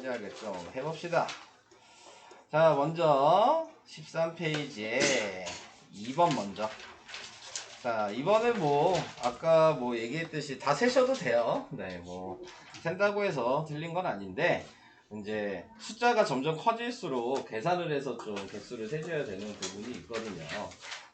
해야겠죠. 해봅시다. 자, 먼저 13페이지에 2번 먼저. 자, 이번에 뭐 아까 뭐 얘기했듯이 다 세셔도 돼요. 네, 뭐 센다고 해서 틀린 건 아닌데 이제 숫자가 점점 커질수록 계산을 해서 좀 개수를 세줘야 되는 부분이 있거든요.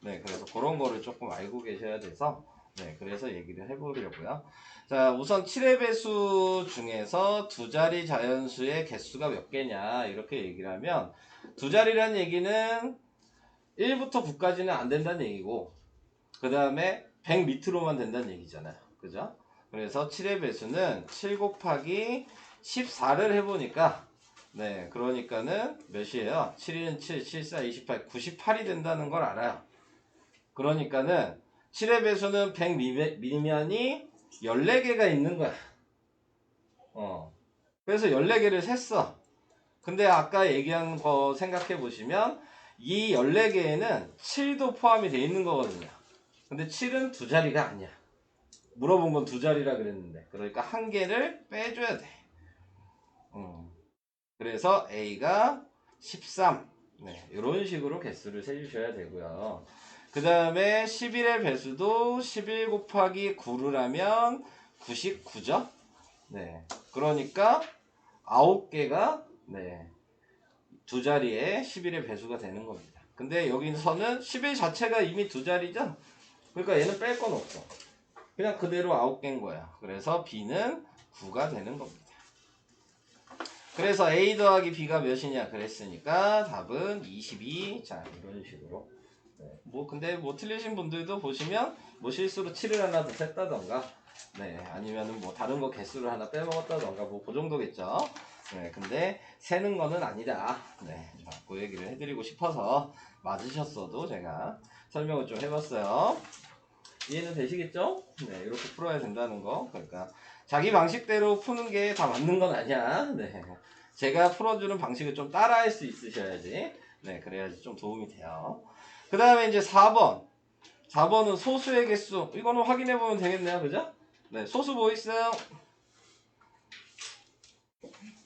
네, 그래서 그런 거를 조금 알고 계셔야 돼서 네, 그래서 얘기를 해보려고요. 자, 우선 7의 배수 중에서 두 자리 자연수의 개수가 몇 개냐 이렇게 얘기를 하면 두 자리란 얘기는 1부터 9까지는 안 된다는 얘기고 그 다음에 100 밑으로만 된다는 얘기잖아요. 그죠? 그래서 7의 배수는 7 곱하기 14를 해보니까 네, 그러니까는 몇이에요? 7은 7, 7, 4, 28, 98이 된다는 걸 알아요. 그러니까는 7의 배수는 100 미면이 14개가 있는 거야. 그래서 14개를 셌어. 근데 아까 얘기한 거 생각해 보시면 이 14개에는 7도 포함이 돼 있는 거거든요. 근데 7은 두 자리가 아니야. 물어본 건 두 자리라 그랬는데. 그러니까 한 개를 빼줘야 돼. 그래서 A가 13. 네, 이런 식으로 개수를 세주셔야 되고요. 그 다음에 11의 배수도 11 곱하기 9를 하면 99죠? 네. 그러니까 9개가 네, 두 자리에 11의 배수가 되는 겁니다. 근데 여기서는 11 자체가 이미 두 자리죠? 그러니까 얘는 뺄 건 없어. 그냥 그대로 9개인 거야. 그래서 B는 9가 되는 겁니다. 그래서 A 더하기 B가 몇이냐 그랬으니까 답은 22. 자, 이런 식으로. 네. 뭐 근데 뭐 틀리신 분들도 보시면 뭐 실수로 7을 하나 더 셌다던가 네, 아니면은 뭐 다른 거 개수를 하나 빼먹었다던가 뭐 그 정도겠죠. 네, 근데 세는 거는 아니다. 네, 그 얘기를 해드리고 싶어서 맞으셨어도 제가 설명을 좀 해봤어요. 이해는 되시겠죠? 네, 이렇게 풀어야 된다는 거. 그러니까 자기 방식대로 푸는 게 다 맞는 건 아니야. 네, 제가 풀어주는 방식을 좀 따라할 수 있으셔야지. 네, 그래야지 좀 도움이 돼요. 그 다음에 이제 4번. 4번은 소수의 개수. 이거는 확인해 보면 되겠네요. 그죠? 네, 소수 뭐 있어요?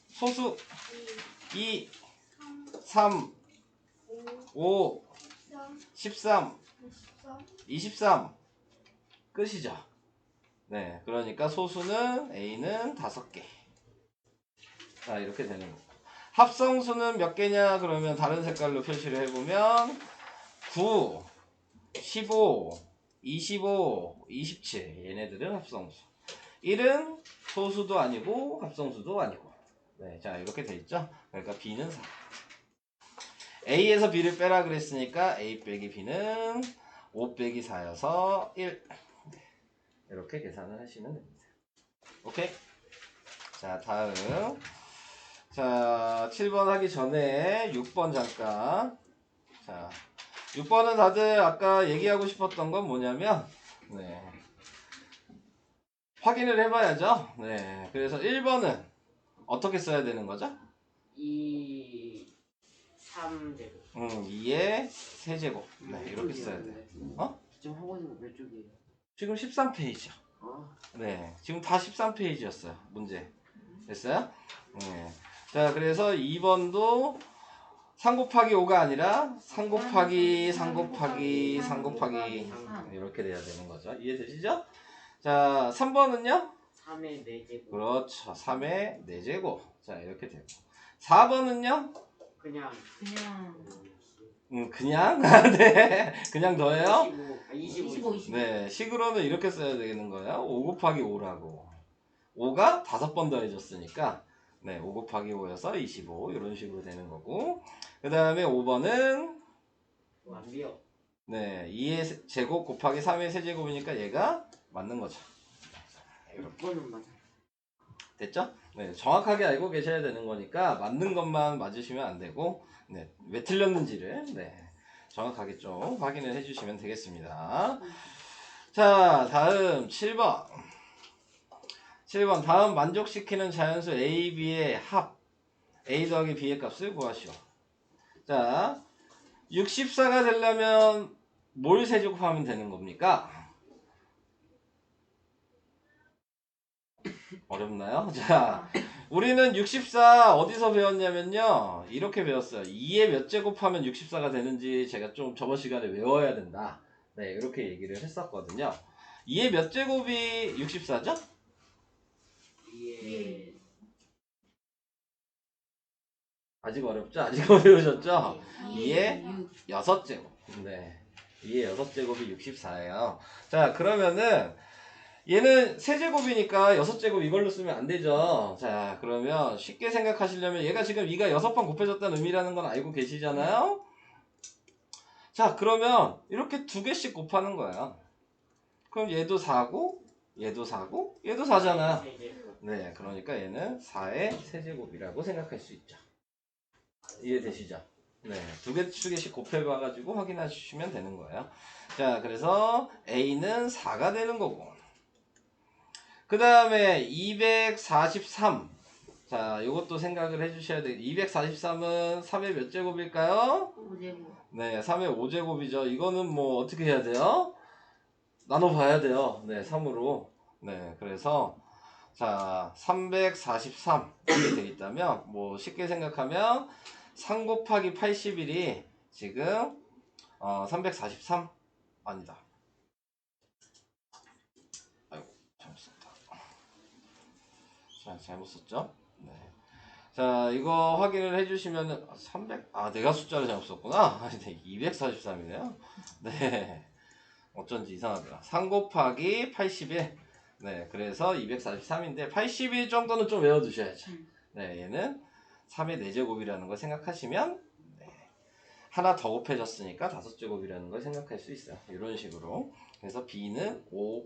소수 2, 3, 5, 13, 23. 끝이죠. 네, 그러니까 소수는 A는 5개. 자, 이렇게 되는 거고. 합성수는 몇 개냐? 그러면 다른 색깔로 표시를 해보면 9, 15, 25, 27. 얘네들은 합성수. 1은 소수도 아니고 합성수도 아니고. 네, 자, 이렇게 돼 있죠? 그러니까 B는 4. A에서 B를 빼라 그랬으니까 A 빼기 B는 5 빼기 4여서 1. 이렇게 계산을 하시면 됩니다. 오케이? 자, 다음. 자, 7번 하기 전에 6번 잠깐. 자, 6번은 다들 아까 얘기하고 싶었던 건 뭐냐면, 네. 확인을 해봐야죠. 네. 그래서 1번은 어떻게 써야 되는 거죠? 2, 3제곱. 2의 세제곱. 네, 이렇게 써야 돼. 지금 하고 있는 거 몇 쪽이에요? 지금 13페이지요. 네, 지금 다 13페이지였어요. 문제. 됐어요? 네. 자, 그래서 2번도 3 곱하기 5가 아니라 3 곱하기 3 곱하기 3 곱하기 이렇게 돼야 되는 거죠. 이해되시죠? 자, 3번은요? 3의 4제곱. 그렇죠. 3의 4제곱. 자, 이렇게 되고. 4번은요? 그냥 그냥? 네. 그냥 더해요? 25. 네. 식으로는 이렇게 써야 되는 거예요. 5 곱하기 5라고. 5가 5번 더해졌으니까 네, 5 곱하기 5여서 25 이런 식으로 되는 거고 그 다음에 5번은 완비요. 네, 2의 제곱 곱하기 3의 세제곱이니까 얘가 맞는 거죠. 이렇게 6번은 맞아. 됐죠? 네, 정확하게 알고 계셔야 되는 거니까 맞는 것만 맞으시면 안 되고 네, 왜 틀렸는지를 네, 정확하게 좀 확인을 해주시면 되겠습니다. 자, 다음 7번. 7번 다음 만족시키는 자연수 A, B의 합 A 더하기 B의 값을 구하시오. 자, 64가 되려면 뭘 세제곱하면 되는 겁니까? 어렵나요? 자, 우리는 64 어디서 배웠냐면요. 이렇게 배웠어요. 2의 몇 제곱하면 64가 되는지 제가 좀 저번 시간에 외워야 된다. 네, 이렇게 얘기를 했었거든요. 2의 몇 제곱이 64죠? 예. 아직 어렵죠? 아직 어려우셨죠? 네. 2의 6제곱. 네. 2의 6제곱이 64예요. 자, 그러면은 얘는 세제곱이니까 6제곱 이걸로 쓰면 안 되죠. 자, 그러면 쉽게 생각하시려면 얘가 지금 2가 6번 곱해졌다는 의미라는 건 알고 계시잖아요? 자, 그러면 이렇게 두 개씩 곱하는 거예요. 그럼 얘도 4고, 얘도 4고, 얘도 4잖아요. 네, 그러니까 얘는 4의 세제곱이라고 생각할 수 있죠. 이해되시죠? 네, 두 개씩 곱해봐가지고 확인하시면 되는 거예요. 자, 그래서 A는 4가 되는 거고. 그 다음에 243. 자, 이것도 생각을 해주셔야 돼요. 243은 3의 몇 제곱일까요? 5제곱. 네, 3의 5제곱이죠. 이거는 뭐 어떻게 해야 돼요? 나눠봐야 돼요. 네, 3으로. 네, 그래서 자, 343 이렇게 돼 있다면 뭐 쉽게 생각하면 3 곱하기 81이 지금 343 아니다. 아이고, 잘못 썼다. 자, 잘못 썼죠? 네. 자, 이거 확인을 해주시면은 300, 내가 숫자를 잘못 썼구나. 243이네요. 네. 어쩐지 이상하더라. 3 곱하기 81. 네, 그래서 243인데 81 정도는 좀 외워두셔야죠. 네, 얘는 3의 4제곱이라는 걸 생각하시면 네, 하나 더 곱해졌으니까 5제곱이라는 걸 생각할 수 있어요. 이런 식으로. 그래서 B는 5.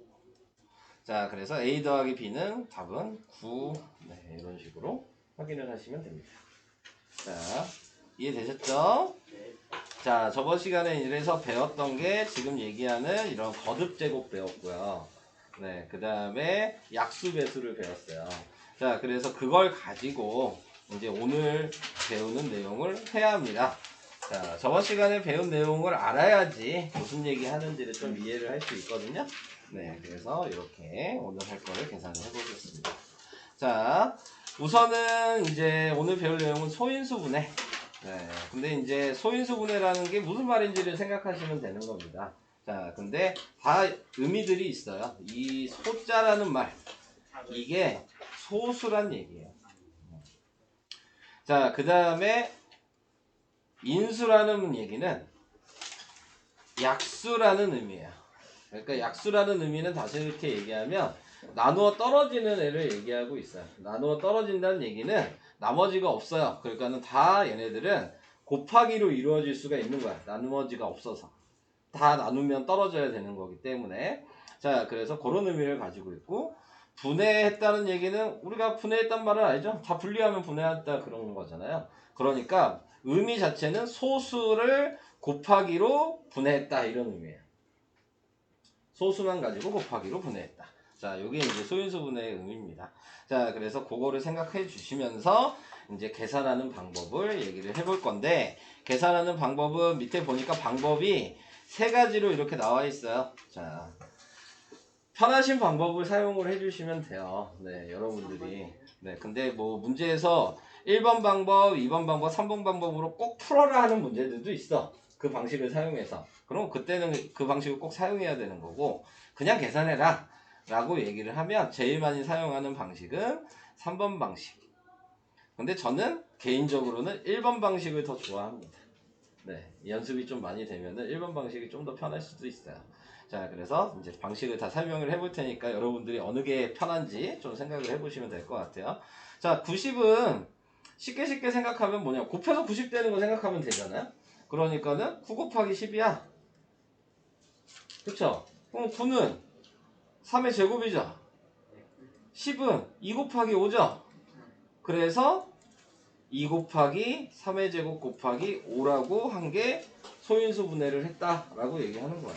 자, 그래서 A 더하기 B는 답은 9. 네, 이런 식으로 확인을 하시면 됩니다. 자, 이해되셨죠? 네. 자, 저번 시간에 이래서 배웠던 게 지금 얘기하는 이런 거듭 제곱 배웠고요. 네, 그 다음에 약수 배수를 배웠어요. 자, 그래서 그걸 가지고 이제 오늘 배우는 내용을 해야 합니다. 자, 저번 시간에 배운 내용을 알아야지 무슨 얘기 하는지를 좀 이해를 할 수 있거든요. 네, 그래서 이렇게 오늘 할 거를 계산을 해보겠습니다. 자, 우선은 이제 오늘 배울 내용은 소인수분해. 네, 근데 이제 소인수분해라는 게 무슨 말인지를 생각하시면 되는 겁니다. 자, 근데 다 의미들이 있어요. 이 소자라는 말, 이게 소수란 얘기예요. 자, 그 다음에 인수라는 얘기는 약수라는 의미예요. 그러니까 약수라는 의미는 다시 이렇게 얘기하면 나누어 떨어지는 애를 얘기하고 있어요. 나누어 떨어진다는 얘기는 나머지가 없어요. 그러니까는 다 얘네들은 곱하기로 이루어질 수가 있는 거야. 나머지가 없어서. 다 나누면 떨어져야 되는 거기 때문에. 자, 그래서 그런 의미를 가지고 있고, 분해했다는 얘기는 우리가 분해했단 말은 알죠? 다 분리하면 분해했다 그런 거잖아요. 그러니까 의미 자체는 소수를 곱하기로 분해했다 이런 의미예요. 소수만 가지고 곱하기로 분해했다. 자, 이게 이제 소인수 분해의 의미입니다. 자, 그래서 그거를 생각해 주시면서 이제 계산하는 방법을 얘기를 해볼 건데, 계산하는 방법은 밑에 보니까 방법이 세 가지로 이렇게 나와 있어요. 자, 편하신 방법을 사용을 해주시면 돼요. 네, 여러분들이. 네, 근데 뭐 문제에서 1번 방법, 2번 방법, 3번 방법으로 꼭 풀어라 하는 문제들도 있어. 그 방식을 사용해서. 그럼 그때는 그 방식을 꼭 사용해야 되는 거고, 그냥 계산해라 라고 얘기를 하면 제일 많이 사용하는 방식은 3번 방식. 근데 저는 개인적으로는 1번 방식을 더 좋아합니다. 네, 연습이 좀 많이 되면은 1번 방식이 좀 더 편할 수도 있어요. 자, 그래서 이제 방식을 다 설명을 해볼 테니까 여러분들이 어느 게 편한지 좀 생각을 해보시면 될 것 같아요. 자, 90은 쉽게 생각하면 뭐냐, 곱해서 90 되는 거 생각하면 되잖아요. 그러니까는 9 곱하기 10이야. 그쵸? 그럼 9는 3의 제곱이죠. 10은 2 곱하기 5죠. 그래서 2 곱하기 3의 제곱 곱하기 5라고 한 게 소인수 분해를 했다라고 얘기하는 거야.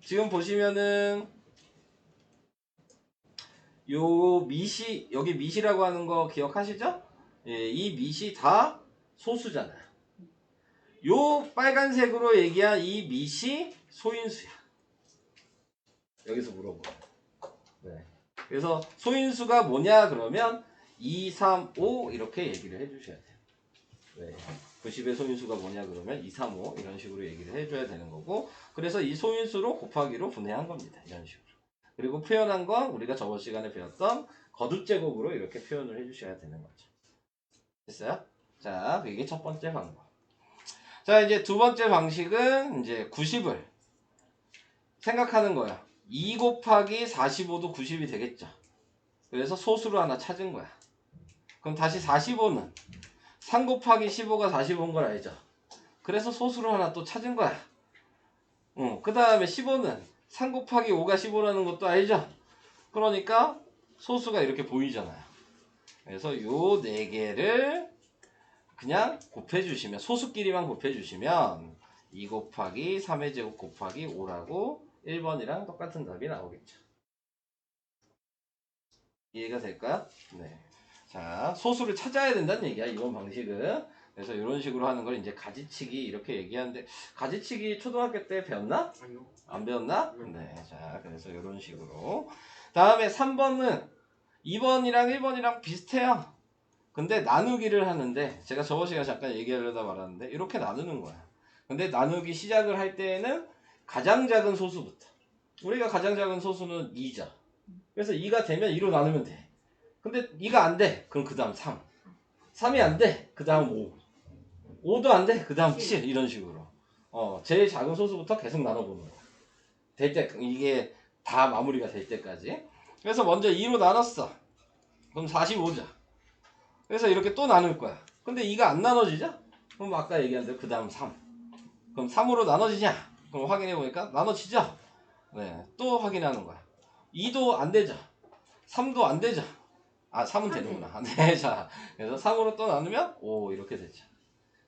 지금 보시면은 요 미시, 여기 미시라고 하는 거 기억하시죠? 예, 이 미시 다 소수잖아요. 요 빨간색으로 얘기한 이 미시 소인수야. 여기서 물어봐. 네. 그래서 소인수가 뭐냐 그러면 2, 3, 5 이렇게 얘기를 해주셔야 돼요. 네. 90의 소인수가 뭐냐 그러면 2, 3, 5 이런 식으로 얘기를 해줘야 되는 거고, 그래서 이 소인수로 곱하기로 분해한 겁니다. 이런 식으로. 그리고 표현한 건 우리가 저번 시간에 배웠던 거듭제곱으로 이렇게 표현을 해주셔야 되는 거죠. 됐어요? 자, 이게 첫 번째 방법. 자, 이제 두 번째 방식은 이제 90을 생각하는 거야. 2 곱하기 45도 90이 되겠죠. 그래서 소수를 하나 찾은 거야. 그럼 다시 45는 3 곱하기 15가 45인 걸 알죠. 그래서 소수를 하나 또 찾은 거야. 그 다음에 15는 3 곱하기 5가 15라는 것도 알죠. 그러니까 소수가 이렇게 보이잖아요. 그래서 요 네 개를 그냥 곱해주시면, 소수끼리만 곱해주시면 2 곱하기 3의 제곱 곱하기 5라고 1번이랑 똑같은 답이 나오겠죠. 이해가 될까요? 네. 자, 소수를 찾아야 된다는 얘기야, 이번 방식은. 그래서 이런 식으로 하는 걸 이제 가지치기 이렇게 얘기하는데, 가지치기 초등학교 때 배웠나? 아니요. 안 배웠나? 네. 자, 그래서 이런 식으로. 다음에 3번은 2번이랑 1번이랑 비슷해요. 근데 나누기를 하는데, 제가 저번 시간에 잠깐 얘기하려다 말았는데 이렇게 나누는 거야. 근데 나누기 시작을 할 때에는 가장 작은 소수부터. 우리가 가장 작은 소수는 2죠. 그래서 2가 되면 2로 나누면 돼. 근데 2가 안 돼. 그럼 그 다음 3. 3이 안 돼. 그 다음 5. 5도 안 돼. 그 다음 7. 이런 식으로. 제일 작은 소수부터 계속 나눠보는 거야. 될 때, 이게 다 마무리가 될 때까지. 그래서 먼저 2로 나눴어. 그럼 45죠. 그래서 이렇게 또 나눌 거야. 근데 2가 안 나눠지죠? 그럼 아까 얘기한 대로 그 다음 3. 그럼 3으로 나눠지냐? 그럼 확인해 보니까 나눠지죠? 네. 또 확인하는 거야. 2도 안 되죠? 3도 안 되죠? 아, 3은 되는구나. 네, 자. 그래서 3으로 또 나누면 5 이렇게 되죠.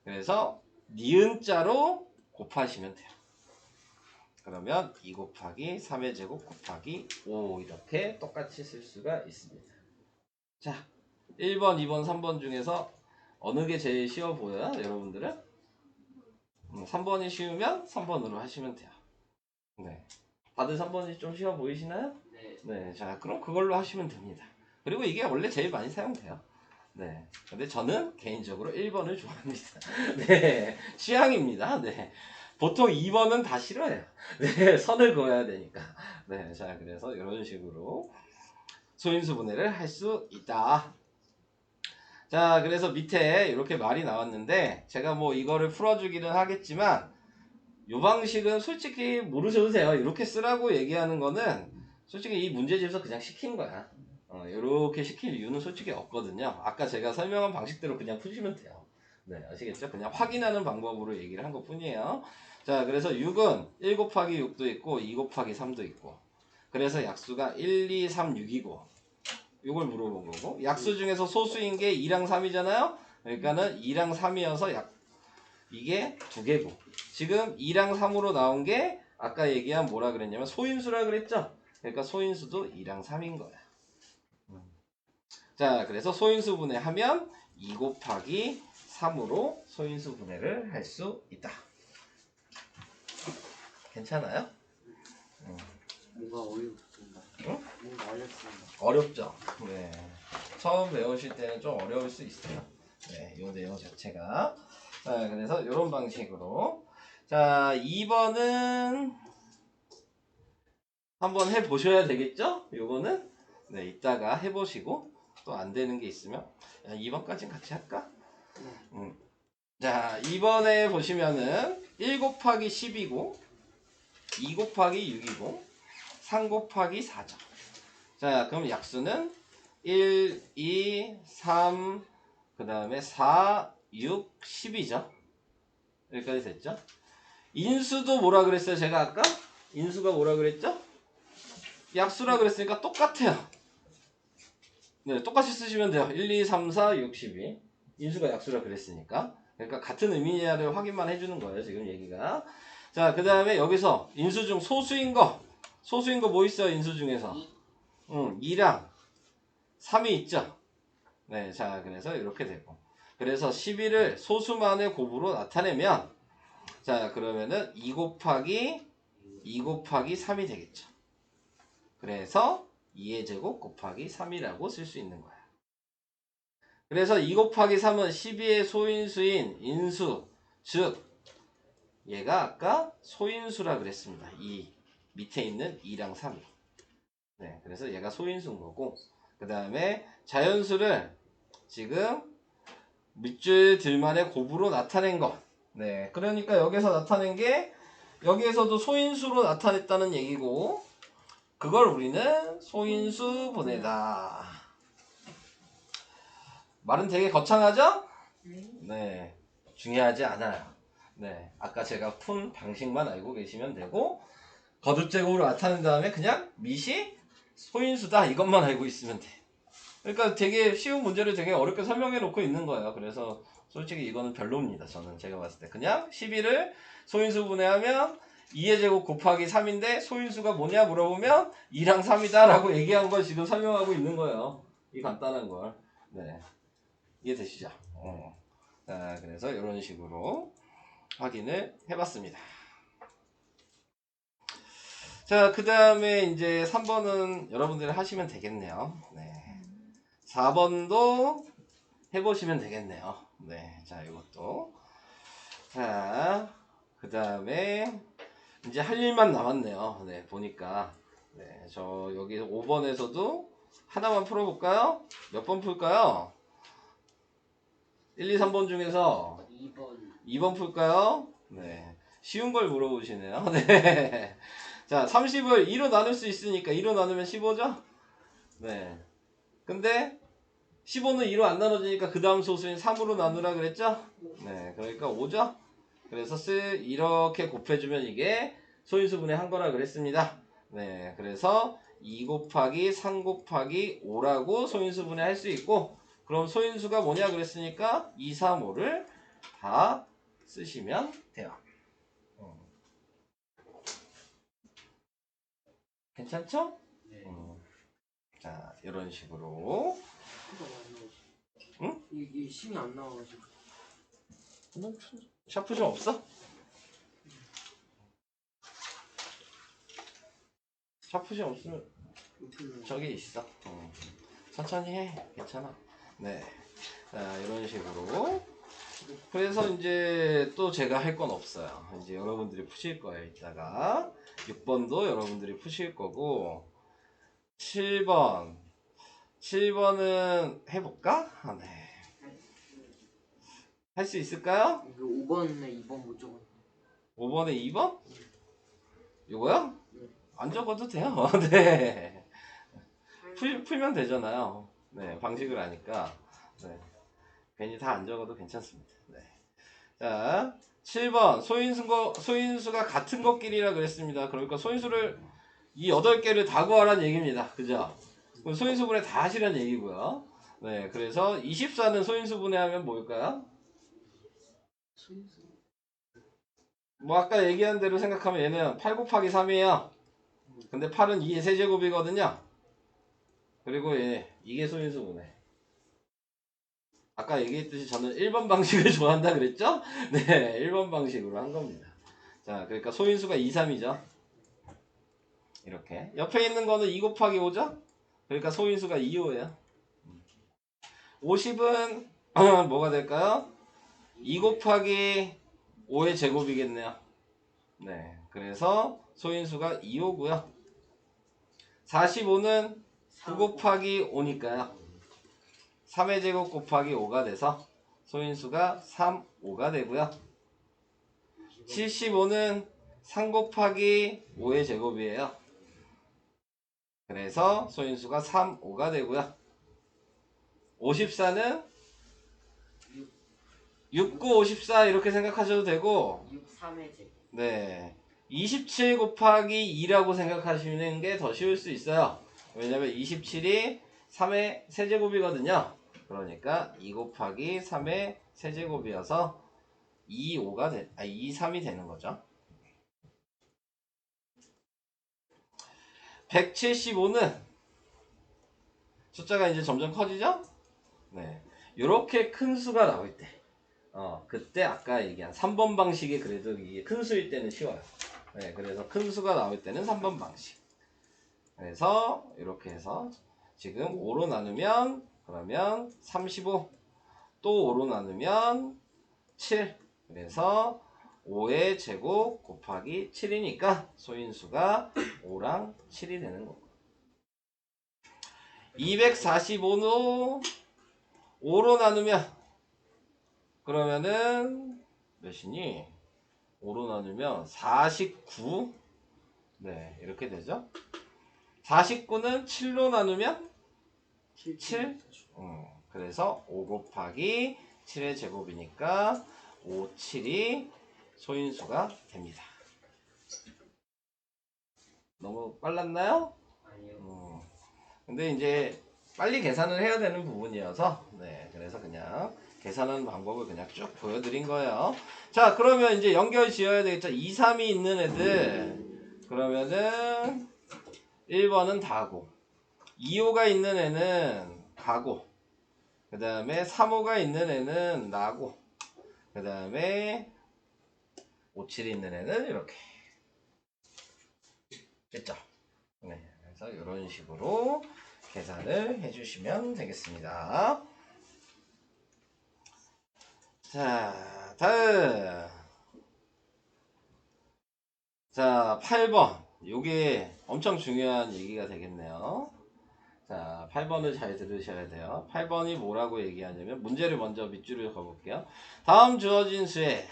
그래서 니은자로 곱하시면 돼요. 그러면 2 곱하기 3의 제곱 곱하기 5 이렇게 똑같이 쓸 수가 있습니다. 자, 1번, 2번, 3번 중에서 어느 게 제일 쉬워 보여요? 여러분들은? 3번이 쉬우면 3번으로 하시면 돼요. 네. 다들 3번이 좀 쉬워 보이시나요? 네. 네. 자, 그럼 그걸로 하시면 됩니다. 그리고 이게 원래 제일 많이 사용돼요. 네. 근데 저는 개인적으로 1번을 좋아합니다. 네. 취향입니다. 네. 보통 2번은 다 싫어해요. 네. 선을 그어야 되니까. 네. 자, 그래서 이런 식으로 소인수 분해를 할 수 있다. 자, 그래서 밑에 이렇게 말이 나왔는데, 제가 뭐 이거를 풀어주기는 하겠지만, 요 방식은 솔직히 모르셔도 돼요. 이렇게 쓰라고 얘기하는 거는 솔직히 이 문제집에서 그냥 시킨 거야. 이렇게 시킬 이유는 솔직히 없거든요. 아까 제가 설명한 방식대로 그냥 푸시면 돼요. 네, 아시겠죠? 그냥 확인하는 방법으로 얘기를 한 것 뿐이에요. 자, 그래서 6은 1 곱하기 6도 있고 2 곱하기 3도 있고, 그래서 약수가 1, 2, 3, 6이고, 이걸 물어본 거고, 약수 중에서 소수인 게 2랑 3이잖아요. 그러니까는 2랑 3이어서 이게 두 개고, 지금 2랑 3으로 나온 게 아까 얘기한 뭐라 그랬냐면 소인수라 그랬죠. 그러니까 소인수도 2랑 3인 거야. 자, 그래서 소인수 분해하면 2 곱하기 3으로 소인수 분해를 할 수 있다. 괜찮아요? 뭔가 어렵습니다. 응? 뭔가 어렵습니다. 어렵죠. 네. 처음 배우실 때는 좀 어려울 수 있어요. 네, 이 내용 자체가. 자, 그래서 이런 방식으로. 자, 2번은 한번 해보셔야 되겠죠? 요거는. 네, 이따가 해보시고 또 안 되는 게 있으면 2번까지는 같이 할까? 자, 2번에 보시면은 1 곱하기 10이고 2 곱하기 6이고 3 곱하기 4죠. 자, 그럼 약수는 1, 2, 3, 그 다음에 4, 6, 10이죠. 여기까지 됐죠? 인수도 뭐라 그랬어요? 제가 아까? 인수가 뭐라 그랬죠? 약수라 그랬으니까 똑같아요. 네, 똑같이 쓰시면 돼요. 1, 2, 3, 4, 6, 12. 인수가 약수라 그랬으니까. 그러니까 같은 의미냐를 확인만 해주는 거예요, 지금 얘기가. 자, 그 다음에 여기서 인수 중 소수인 거 뭐 있어요, 인수 중에서? 2랑 3이 있죠. 네, 자, 그래서 이렇게 되고. 그래서 11을 소수만의 곱으로 나타내면, 자, 그러면은 2 곱하기 3이 되겠죠. 그래서 2의 제곱 곱하기 3이라고 쓸 수 있는 거야. 그래서 2 곱하기 3은 12의 소인수인 인수, 즉 얘가 아까 소인수라 그랬습니다. 이 밑에 있는 2랑 3이. 네, 그래서 얘가 소인수인 거고, 그 다음에 자연수를 지금 밑줄들만의 곱으로 나타낸 것. 네, 그러니까 여기서 나타낸 게 여기에서도 소인수로 나타냈다는 얘기고, 그걸 우리는 소인수 분해다. 말은 되게 거창하죠? 네, 중요하지 않아요. 네, 아까 제가 푼 방식만 알고 계시면 되고, 거듭제곱으로 나타낸 다음에 그냥 밑이 소인수다 이것만 알고 있으면 돼. 그러니까 되게 쉬운 문제를 되게 어렵게 설명해 놓고 있는 거예요. 그래서 솔직히 이거는 별로입니다. 저는 제가 봤을 때 그냥 12를 소인수 분해하면 2의 제곱 곱하기 3인데 소인수가 뭐냐 물어보면 2랑 3이다 라고 얘기한 걸 지금 설명하고 있는 거예요. 이 간단한 걸. 네, 이해되시죠? 자, 그래서 이런 식으로 확인을 해봤습니다. 자, 그 다음에 이제 3번은 여러분들이 하시면 되겠네요. 네. 4번도 해보시면 되겠네요. 네. 자, 이것도. 자, 그 다음에 이제 할 일만 남았네요. 네, 보니까. 네, 저 여기 5번에서도 하나만 풀어볼까요? 몇 번 풀까요? 1, 2, 3번 중에서 2번 풀까요? 네. 쉬운 걸 물어보시네요. 네. 자, 30을 2로 나눌 수 있으니까 2로 나누면 15죠? 네. 근데 15는 2로 안 나눠지니까 그 다음 소수인 3으로 나누라 그랬죠? 네. 그러니까 5죠? 그래서 이렇게 곱해주면 이게 소인수분해 한 거라 그랬습니다. 네. 그래서 2 곱하기 3 곱하기 5라고 소인수분해 할 수 있고, 그럼 소인수가 뭐냐 그랬으니까 2, 3, 5를 다 쓰시면 돼요. 괜찮죠? 네. 자, 이런 식으로. 응? 이게 심이 안 나와가지고. 샤프 좀 없어? 샤프 좀 없으면 저기 있어. 천천히 해. 괜찮아. 네. 자, 이런 식으로. 그래서 이제 또 제가 할 건 없어요. 이제 여러분들이 푸실 거예요. 이따가 6번도 여러분들이 푸실 거고, 7번은 해볼까? 네. 할 수 있을까요? 5번에 2번 못 적었네. 5번에 2번? 이거요? 네. 안 적어도 돼요. 네. 풀면 되잖아요. 네, 방식을 아니까. 네. 괜히 다 안 적어도 괜찮습니다. 네. 자, 7번. 소인수가 같은 것끼리라 그랬습니다. 그러니까 소인수를 이 8개를 다 구하라는 얘기입니다. 그죠? 그럼 소인수분해 다 하시라는 얘기고요. 네, 그래서 24는 소인수분해하면 뭘까요? 뭐 아까 얘기한 대로 생각하면 얘는 8 곱하기 3이에요. 근데 8은 2의 세제곱이거든요. 그리고 이게 소인수분해. 아까 얘기했듯이 저는 1번 방식을 좋아한다 그랬죠? 네, 1번 방식으로 한 겁니다. 자, 그러니까 소인수가 2, 3이죠. 이렇게. 옆에 있는 거는 2 곱하기 5죠? 그러니까 소인수가 2, 5예요. 50은 뭐가 될까요? 2 곱하기 5의 제곱이겠네요. 네, 그래서 소인수가 2, 5고요. 45는 9 곱하기 5니까요. 3의 제곱 곱하기 5가 돼서 소인수가 3, 5가 되고요. 75는 3 곱하기 5의 제곱이에요. 그래서 소인수가 3, 5가 되고요. 54는 6, 9, 54 이렇게 생각하셔도 되고, 6, 3의 제곱. 네, 27 곱하기 2라고 생각하시는 게 더 쉬울 수 있어요. 왜냐면 27이 3의 세제곱이거든요. 그러니까 2 곱하기 3의 세제곱이어서 2, 3이 되는 거죠. 175는 숫자가 이제 점점 커지죠? 네. 이렇게 큰 수가 나올 때, 그때 아까 얘기한 3번 방식이 그래도 이게 큰 수일 때는 쉬워요. 네, 그래서 큰 수가 나올 때는 3번 방식. 그래서 이렇게 해서 지금 5로 나누면 그러면 35, 또 5로 나누면 7. 그래서 5의 제곱 곱하기 7이니까 소인수가 5랑 7이 되는 거고. 245도 5로 나누면 그러면은 몇이니? 5로 나누면 49. 네, 이렇게 되죠. 49는 7로 나누면 7. 그래서 5 곱하기 7의 제곱이니까 5, 7이 소인수가 됩니다. 너무 빨랐나요? 아니요. 근데 이제 빨리 계산을 해야 되는 부분이어서 네, 그래서 그냥 계산하는 방법을 그냥 쭉 보여드린 거예요. 자, 그러면 이제 연결 지어야 되겠죠. 2, 3이 있는 애들 그러면은 1번은 다고, 2, 5가 있는 애는 가고, 그 다음에 3, 5가 있는 애는 나고, 그 다음에 5, 7이 있는 애는 이렇게 됐죠. 네, 그래서 이런 식으로 계산을 해주시면 되겠습니다. 자, 다음. 자, 8번. 요게 엄청 중요한 얘기가 되겠네요. 자, 8번을 잘 들으셔야 돼요. 8번이 뭐라고 얘기하냐면, 문제를 먼저 밑줄을 그어볼게요. 다음 주어진 수에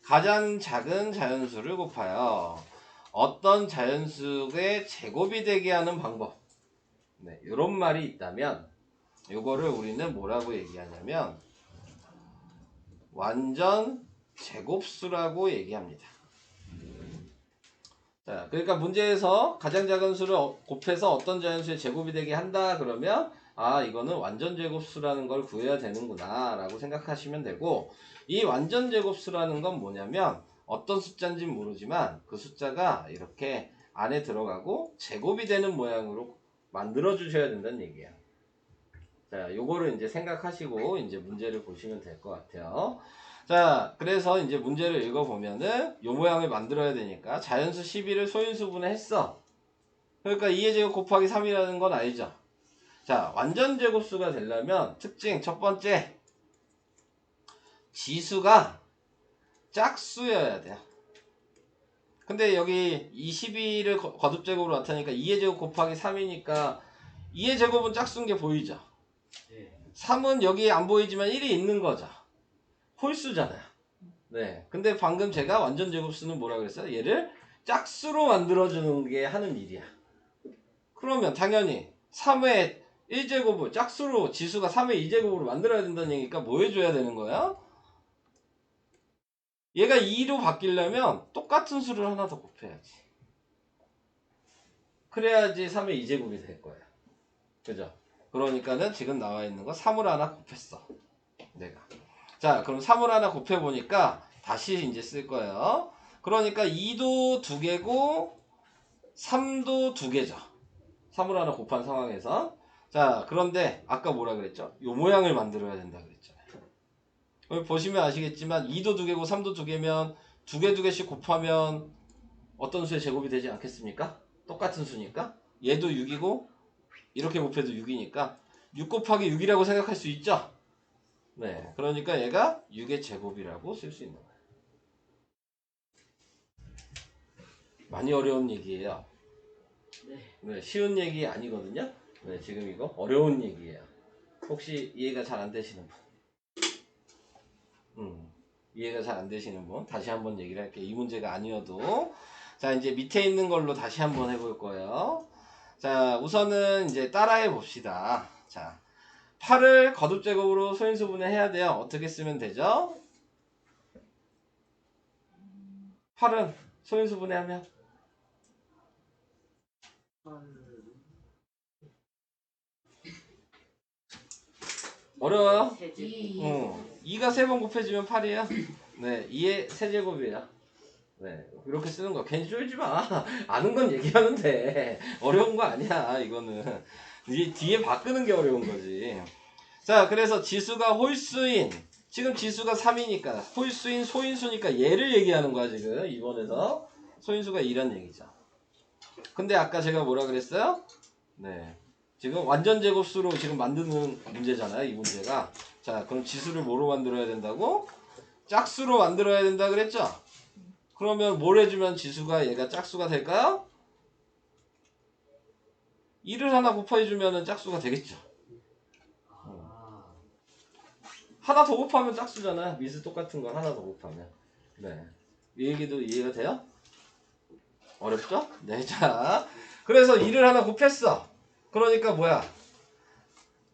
가장 작은 자연수를 곱하여 어떤 자연수의 제곱이 되게 하는 방법. 네, 이런 말이 있다면, 요거를 우리는 뭐라고 얘기하냐면, 완전 제곱수라고 얘기합니다. 자, 그러니까 문제에서 가장 작은 수를 곱해서 어떤 자연수의 제곱이 되게 한다 그러면 아, 이거는 완전 제곱수라는 걸 구해야 되는구나 라고 생각하시면 되고, 이 완전 제곱수라는 건 뭐냐면 어떤 숫자인지는 모르지만 그 숫자가 이렇게 안에 들어가고 제곱이 되는 모양으로 만들어 주셔야 된다는 얘기예요. 자, 요거를 이제 생각하시고 이제 문제를 보시면 될 것 같아요. 자, 그래서 이제 문제를 읽어보면은 요 모양을 만들어야 되니까 자연수 12를 소인수분해 했어. 그러니까 2의 제곱 곱하기 3이라는 건 알죠? 자, 완전 제곱수가 되려면 특징 첫 번째, 지수가 짝수여야 돼요. 근데 여기 22를 거듭제곱으로 나타내니까 2의 제곱 곱하기 3이니까 2의 제곱은 짝수인 게 보이죠? 네. 3은 여기 안 보이지만 1이 있는 거죠. 홀수잖아요. 네. 근데 방금 제가 완전 제곱수는 뭐라 그랬어요? 얘를 짝수로 만들어주는 게 하는 일이야. 그러면 당연히 3의 1제곱을 짝수로, 지수가 3의 2제곱으로 만들어야 된다는 얘기니까 뭐 해줘야 되는 거야? 얘가 2로 바뀌려면 똑같은 수를 하나 더 곱해야지. 그래야지 3의 2제곱이 될 거야. 그죠? 그러니까는 지금 나와 있는 거 3을 하나 곱했어. 내가. 자, 그럼 3을 하나 곱해보니까 다시 이제 쓸 거예요. 그러니까 2도 2개고 3도 2개죠. 3을 하나 곱한 상황에서. 자, 그런데 아까 뭐라 그랬죠? 요 모양을 만들어야 된다 그랬잖아요. 여기 보시면 아시겠지만 2도 2개고 3도 2개면 2개 2개씩 곱하면 어떤 수의 제곱이 되지 않겠습니까? 똑같은 수니까. 얘도 6이고 이렇게 곱해도 6이니까 6 곱하기 6이라고 생각할 수 있죠? 네, 그러니까 얘가 6의 제곱이라고 쓸 수 있는 거예요. 많이 어려운 얘기예요. 네, 쉬운 얘기 아니거든요. 네, 지금 이거 어려운 얘기예요. 혹시 이해가 잘 안 되시는 분, 이해가 잘 안 되시는 분, 다시 한번 얘기를 할게요. 이 문제가 아니어도. 자, 이제 밑에 있는 걸로 다시 한번 해볼 거예요. 자, 우선은 이제 따라해 봅시다. 자, 8을 거듭제곱으로 소인수분해 해야 돼요. 어떻게 쓰면 되죠? 8은 소인수분해 하면 어려워요? 세제곱. 2가 3번 곱해지면 8이에요. 네, 2의 세제곱이에요. 네, 이렇게 쓰는 거. 괜히 쫄지 마. 아는 건 얘기하면 돼. 어려운 거 아니야, 이거는. 이 뒤에 바꾸는 게 어려운 거지. 자, 그래서 지수가 홀수인, 지금 지수가 3이니까, 홀수인 소인수니까 얘를 얘기하는 거야, 지금. 이번에서. 소인수가 2란 얘기죠. 근데 아까 제가 뭐라 그랬어요? 네. 지금 완전 제곱수로 지금 만드는 문제잖아요. 이 문제가. 자, 그럼 지수를 뭐로 만들어야 된다고? 짝수로 만들어야 된다 그랬죠? 그러면 뭘 해주면 지수가 얘가 짝수가 될까요? 2를 하나 곱해주면 짝수가 되겠죠. 아, 하나 더 곱하면 짝수잖아요. 미수 똑같은 걸 하나 더 곱하면. 네. 이 얘기도 이해가 돼요? 어렵죠? 네, 자. 그래서 2를 하나 곱했어. 그러니까 뭐야?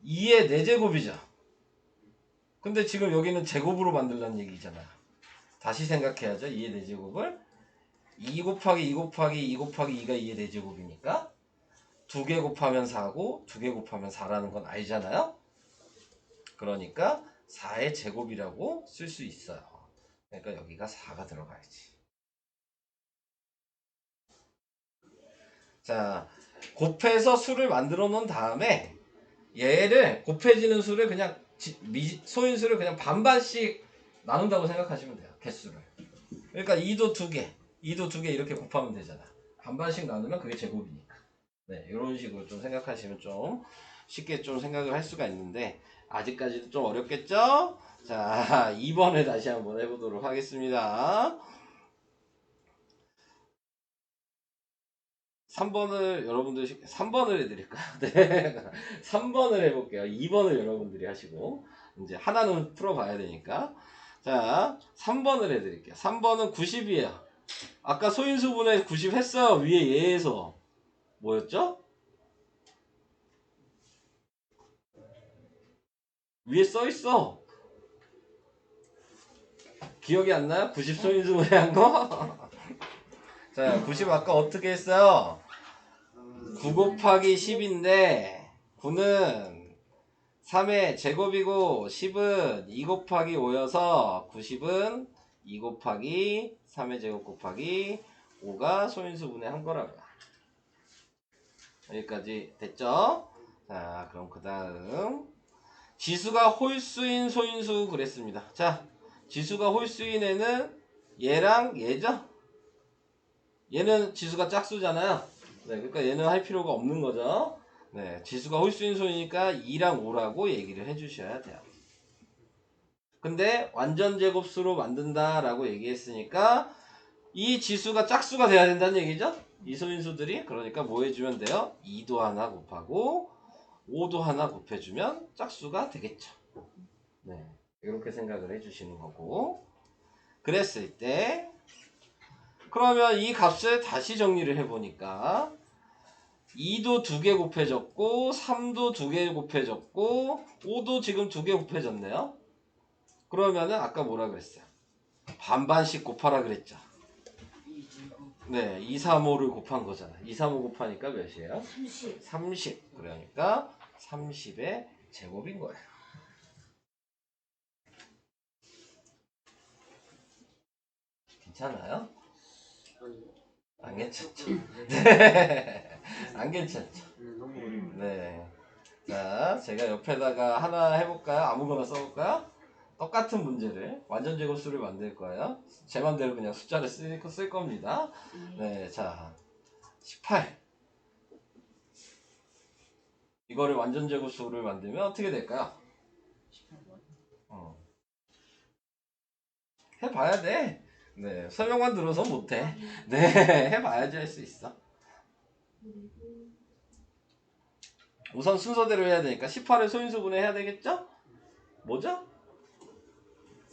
2의 4제곱이죠. 근데 지금 여기는 제곱으로 만들라는 얘기잖아요. 다시 생각해야죠. 2의 4제곱을. 2 곱하기 2 곱하기 2 곱하기 2가 2의 4제곱이니까 2개 곱하면 4고 2개 곱하면 4라는 건 알잖아요. 그러니까 4의 제곱이라고 쓸 수 있어요. 그러니까 여기가 4가 들어가야지. 자, 곱해서 수를 만들어 놓은 다음에 얘를 곱해지는 수를 그냥 소인수를 그냥 반반씩 나눈다고 생각하시면 돼요. 개수를. 그러니까 2도 2개, 2도 2개 이렇게 곱하면 되잖아. 반반씩 나누면 그게 제곱이니까. 네, 이런 식으로 좀 생각하시면 좀 쉽게 좀 생각을 할 수가 있는데 아직까지도 좀 어렵겠죠? 자, 2번을 다시 한번 해보도록 하겠습니다. 3번을 여러분들 3번을 해드릴까요? 네, 3번을 해볼게요. 2번을 여러분들이 하시고 이제 하나는 풀어봐야 되니까. 자, 3번을 해드릴게요. 3번은 90이에요. 아까 소인수분해 90 했어요. 위에 예에서 뭐였죠? 위에 써있어. 기억이 안 나요? 90 소인수분해 한 거? 자, 90 아까 어떻게 했어요? 9 곱하기 10인데 9는 3의 제곱이고 10은 2 곱하기 5여서 90은 2 곱하기 3의 제곱 곱하기 5가 소인수분해 한 거라고요. 여기까지 됐죠? 자, 그럼 그 다음 지수가 홀수인 소인수 그랬습니다. 자, 지수가 홀수인 애는 얘랑 얘죠? 얘는 지수가 짝수잖아요. 네, 그러니까 얘는 할 필요가 없는 거죠. 네, 지수가 홀수인 소이니까 2랑 5라고 얘기를 해주셔야 돼요. 근데 완전 제곱수로 만든다라고 얘기했으니까 이 지수가 짝수가 돼야 된다는 얘기죠. 이 소인수들이. 그러니까 뭐 해주면 돼요? 2도 하나 곱하고 5도 하나 곱해주면 짝수가 되겠죠. 네, 이렇게 생각을 해주시는 거고. 그랬을 때 그러면 이 값을 다시 정리를 해보니까 2도 2개 곱해졌고 3도 2개 곱해졌고 5도 지금 2개 곱해졌네요. 그러면은 아까 뭐라 그랬어요? 반반씩 곱하라 그랬죠. 네, 2, 3, 5를 곱한 거잖아. 2, 3, 5 곱하니까 몇이에요? 30. 30. 그러니까 30의 제곱인 거예요. 괜찮아요? 안 괜찮죠? 네. 안 괜찮죠? 너무 어려워. 네. 자, 제가 옆에다가 하나 해볼까요? 아무거나 써볼까요? 똑같은 문제를 완전 제곱수를 만들 거예요. 제 맘대로 그냥 숫자를 쓸 겁니다. 네, 자, 18. 이거를 완전 제곱수를 만들면 어떻게 될까요? 해봐야 돼. 네, 설명만 들어서 못해. 네, 해봐야지 할 수 있어. 우선 순서대로 해야 되니까 18을 소인수분해 해야 되겠죠? 뭐죠?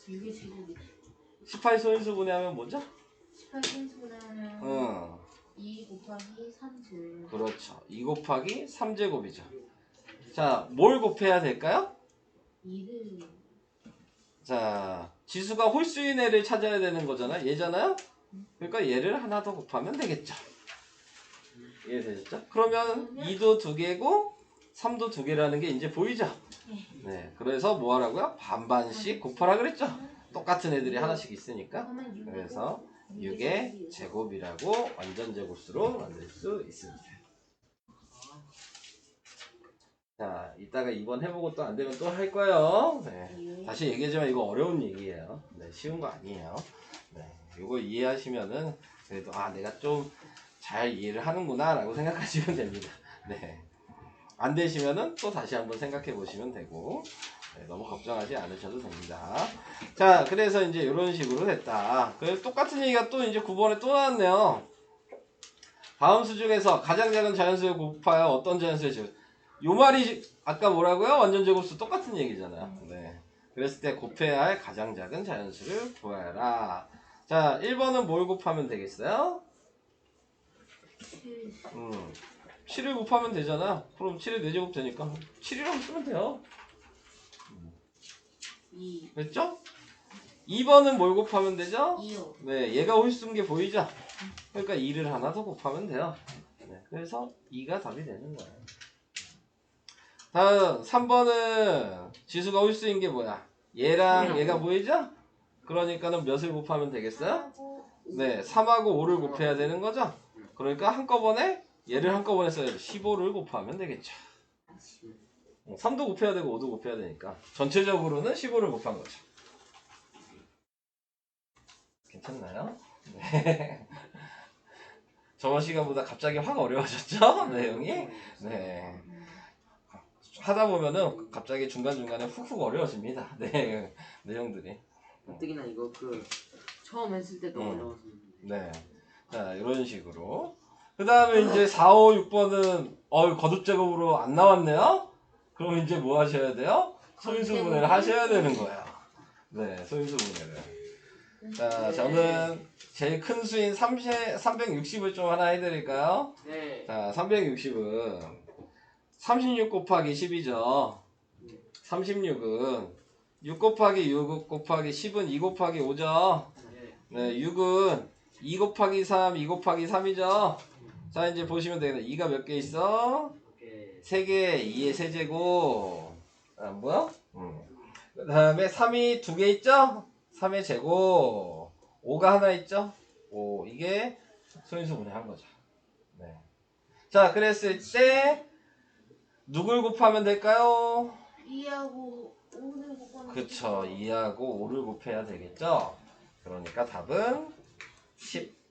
6의 제곱이 18 소인수분해 하면 뭐죠? 18 소인수분해하면 응, 2 곱하기 3제곱. 그렇죠. 2 곱하기 3제곱이죠. 자, 뭘 곱해야 될까요? 2를 자, 지수가 홀수인 애를 찾아야 되는 거잖아요. 얘잖아요? 그러니까 얘를 하나 더 곱하면 되겠죠. 이해되셨죠? 그러면 2도 2개고 3도 2개라는 게 이제 보이죠? 네, 그래서 뭐 하라고요? 반반씩 곱하라 그랬죠? 똑같은 애들이 하나씩 있으니까. 그래서 6의 제곱이라고 완전 제곱수로 만들 수 있습니다. 자, 이따가 2번 해보고 또 안 되면 또 할 거예요. 네. 다시 얘기하지만 이거 어려운 얘기예요. 네, 쉬운 거 아니에요. 네, 이거 이해하시면은 그래도 아 내가 좀 잘 이해를 하는구나 라고 생각하시면 됩니다. 네. 안 되시면은 또 다시 한번 생각해 보시면 되고, 네, 너무 걱정하지 않으셔도 됩니다. 자, 그래서 이제 이런 식으로 됐다. 그래서 똑같은 얘기가 또 이제 9번에 또 나왔네요. 다음 수 중에서 가장 작은 자연수를 곱하여 어떤 자연수의 제곱. 요 말이 아까 뭐라고요? 완전 제곱수 똑같은 얘기잖아요. 네. 그랬을 때 곱해야 할 가장 작은 자연수를 구하라. 자, 1번은 뭘 곱하면 되겠어요? 7 7을 곱하면 되잖아. 그럼 7의 4제곱 되니까 7이라고 쓰면 돼요. 2 됐죠? 2번은 뭘 곱하면 되죠? 2요. 네, 얘가 홀수인 게 보이죠? 그러니까 2를 하나 더 곱하면 돼요. 네, 그래서 2가 답이 되는 거예요. 다음 3번은 지수가 홀수인 게 뭐야? 얘랑 얘가 보이죠? 그러니까는 몇을 곱하면 되겠어요? 네, 3하고 5를 곱해야 되는 거죠? 그러니까 한꺼번에 얘를 한꺼번에 써야죠. 15를 곱하면 되겠죠. 3도 곱해야 되고 5도 곱해야 되니까 전체적으로는 15를 곱한 거죠. 괜찮나요? 네. 저번 시간보다 갑자기 확 어려워졌죠? 내용이? 네. 하다 보면은 갑자기 중간중간에 훅훅 어려워집니다. 네. 내용들이. 가뜩이나 이거 그 처음 했을 때도 어려웠었는데. 네. 자, 이런 식으로. 그 다음에 이제 4, 5, 6번은 거듭제곱으로 안 나왔네요? 그럼 이제 뭐 하셔야 돼요? 소인수분해를 하셔야 되는 거예요. 네, 소인수분해를. 자, 저는 제일 큰 수인 360을 좀 하나 해드릴까요? 네. 자, 360은 36 곱하기 10이죠. 36은 6 곱하기 6 곱하기 10은 2 곱하기 5죠. 네, 6은 2 곱하기 3, 2 곱하기 3이죠. 자, 이제 보시면 되겠네. 2가 몇 개 있어? 3개, 2의 세제곱. 안 보여? 그 다음에 3이 2개 있죠? 3의 제곱. 5가 하나 있죠? 5. 이게 소인수분해한 거죠. 네. 자, 그랬을 때 누굴 곱하면 될까요? 2하고 5를 곱하면 그쵸. 2하고 5를 곱해야 되겠죠? 그러니까 답은 10.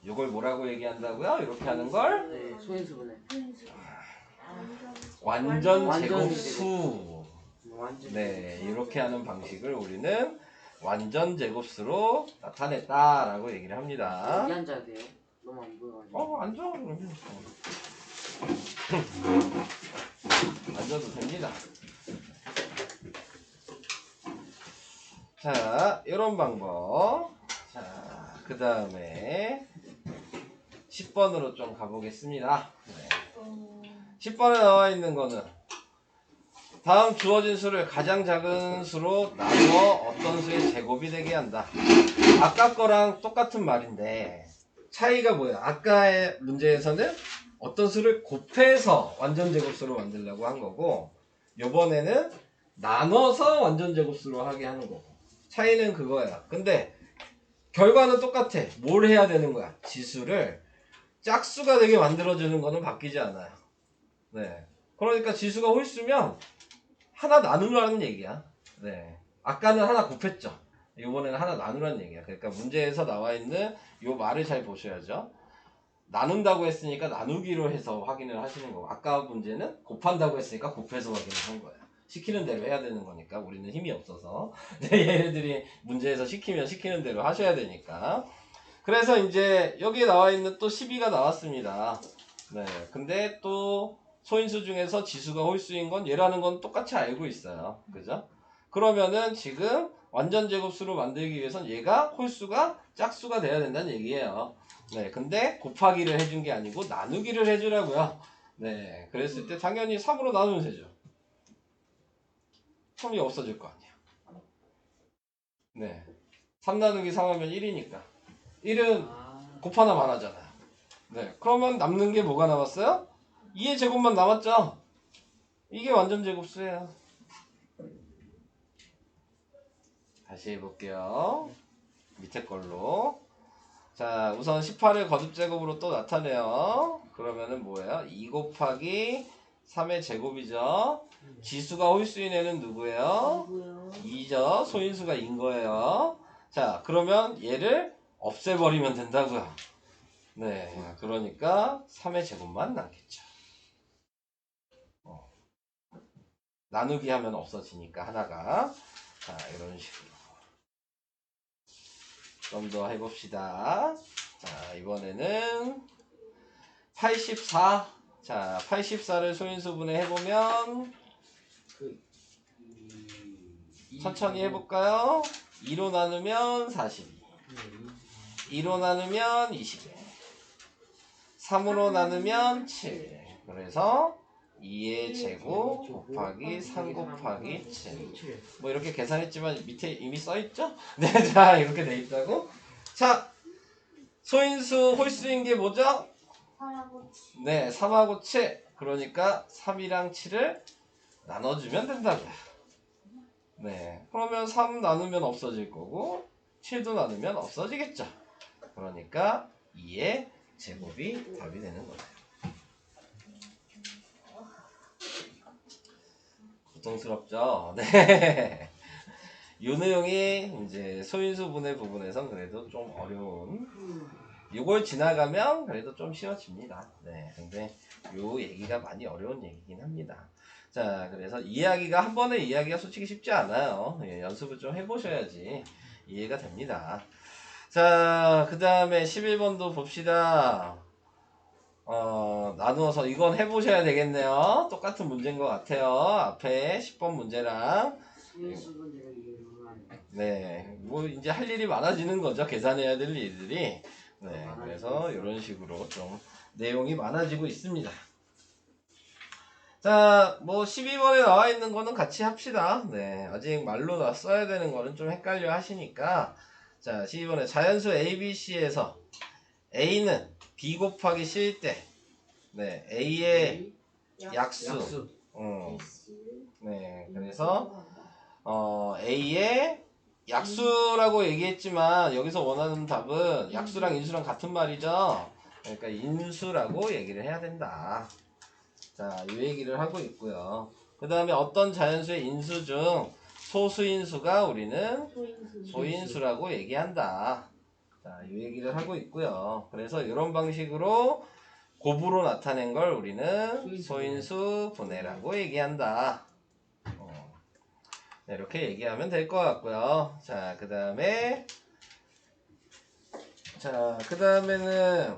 6을 뭐라고 얘기한다고요? 이렇게 하는 걸? 네, 소인수분해. 완전 완전 제곱수. 완전. 네, 이렇게 하는 방식을 우리는 완전 제곱수로 나타냈다라고 얘기를 합니다. 여기 앉아야 돼요. 너무 안 보여가지고. 앉아. 그러면. 앉아도 됩니다. 자, 이런 방법. 자, 그 다음에 10번으로 좀 가보겠습니다. 네. 10번에 나와 있는 거는 다음 주어진 수를 가장 작은 수로 나누어 어떤 수의 제곱이 되게 한다. 아까 거랑 똑같은 말인데 차이가 뭐야? 아까의 문제에서는 어떤 수를 곱해서 완전 제곱수로 만들려고 한 거고, 요번에는 나눠서 완전 제곱수로 하게 하는 거고. 차이는 그거야. 근데 결과는 똑같아. 뭘 해야 되는 거야? 지수를 짝수가 되게 만들어주는 거는 바뀌지 않아요. 네. 그러니까 지수가 홀수면 하나 나누라는 얘기야. 네. 아까는 하나 곱했죠. 이번에는 하나 나누라는 얘기야. 그러니까 문제에서 나와 있는 요 말을 잘 보셔야죠. 나눈다고 했으니까 나누기로 해서 확인을 하시는 거고, 아까 문제는 곱한다고 했으니까 곱해서 확인을 한 거예요. 시키는 대로 해야 되는 거니까. 우리는 힘이 없어서. 네, 얘네들이 문제에서 시키면 시키는 대로 하셔야 되니까. 그래서 이제 여기에 나와 있는 또 12가 나왔습니다. 네, 근데 또 소인수 중에서 지수가 홀수인 건 얘라는 건 똑같이 알고 있어요. 그죠? 그러면은 지금 완전 제곱수로 만들기 위해선 얘가 홀수가 짝수가 돼야 된다는 얘기예요. 네, 근데 곱하기를 해준 게 아니고 나누기를 해주라고요. 네, 그랬을 때 당연히 3으로 나누면 되죠. 3이 없어질 거 아니야. 네, 3 나누기 3 하면 1이니까 1은 곱하나 안 하잖아요. 네, 그러면 남는 게 뭐가 남았어요? 2의 제곱만 남았죠? 이게 완전 제곱수예요. 다시 해볼게요. 밑에 걸로. 자, 우선 18을 거듭제곱으로 또 나타내요. 그러면은 뭐예요? 2 곱하기 3의 제곱이죠. 지수가 홀수인 애는 누구예요? 2죠. 소인수가 인 거예요. 자, 그러면 얘를 없애버리면 된다고요. 네, 그러니까 3의 제곱만 남겠죠. 나누기 하면 없어지니까 하나가. 자, 이런 식으로 좀 더 해봅시다. 자, 이번에는 84. 자, 84를 소인수분해 해보면 천천히 해볼까요? 2로 나누면 42, 2로 나누면 21, 3으로 나누면 7. 그래서 2의 제곱 곱하기 3 곱하기 7. 뭐 이렇게 계산했지만 밑에 이미 써있죠? 네, 자, 이렇게 돼 있다고. 자, 소인수 홀수인 게 뭐죠? 3하고 7. 네, 3하고 7. 그러니까 3이랑 7을 나눠주면 된다고요. 네, 그러면 3 나누면 없어질 거고 7도 나누면 없어지겠죠. 그러니까 2의 제곱이 답이 되는 거예요. 고통스럽죠? 네. 요 내용이 이제 소인수분해 부분에선 그래도 좀 어려운, 요걸 지나가면 그래도 좀 쉬워집니다. 네, 근데 요 얘기가 많이 어려운 얘기긴 합니다. 자, 그래서 이야기가 한 번에 이야기가 솔직히 쉽지 않아요. 예, 연습을 좀 해보셔야지 이해가 됩니다. 자, 그 다음에 11번도 봅시다. 나누어서 이건 해보셔야 되겠네요. 똑같은 문제인 것 같아요. 앞에 10번 문제랑. 소인수분해를 이용하는. 네, 뭐 이제 할 일이 많아지는 거죠. 계산해야 될 일들이. 네, 그래서 이런 식으로 좀 내용이 많아지고 있습니다. 자, 뭐 12번에 나와 있는 거는 같이 합시다. 네, 아직 말로 써야 되는 거는 좀 헷갈려 하시니까. 자, 12번에 자연수 ABC에서 A는 B 곱하기 C일 때, 네, A의 약수. 네, 그래서 A의 약수라고 얘기했지만 여기서 원하는 답은 약수랑 인수랑 같은 말이죠. 그러니까 인수라고 얘기를 해야 된다. 자, 이 얘기를 하고 있고요. 그 다음에 어떤 자연수의 인수 중 소수인수가 우리는 소인수라고 얘기한다. 자, 이 얘기를 하고 있고요. 그래서 이런 방식으로 곱으로 나타낸 걸 우리는 소인수 분해라고 얘기한다. 네, 이렇게 얘기하면 될 것 같고요. 자, 그 다음에는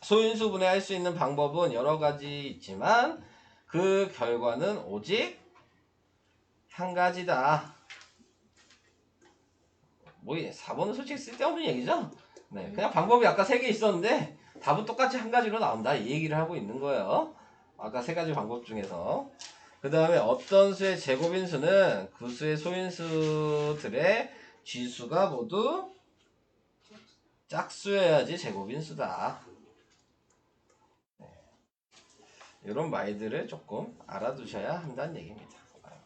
소인수 분해할 수 있는 방법은 여러 가지 있지만 그 결과는 오직 한 가지다. 뭐 4번은 솔직히 쓸데없는 얘기죠. 네, 그냥 방법이 아까 3개 있었는데 답은 똑같이 한 가지로 나온다 이 얘기를 하고 있는 거예요. 아까 3가지 방법 중에서. 그 다음에 어떤 수의 제곱인수는 그 수의 소인수들의 지수가 모두 짝수여야지 제곱인수다. 네. 이런 말들을 조금 알아두셔야 한다는 얘기입니다.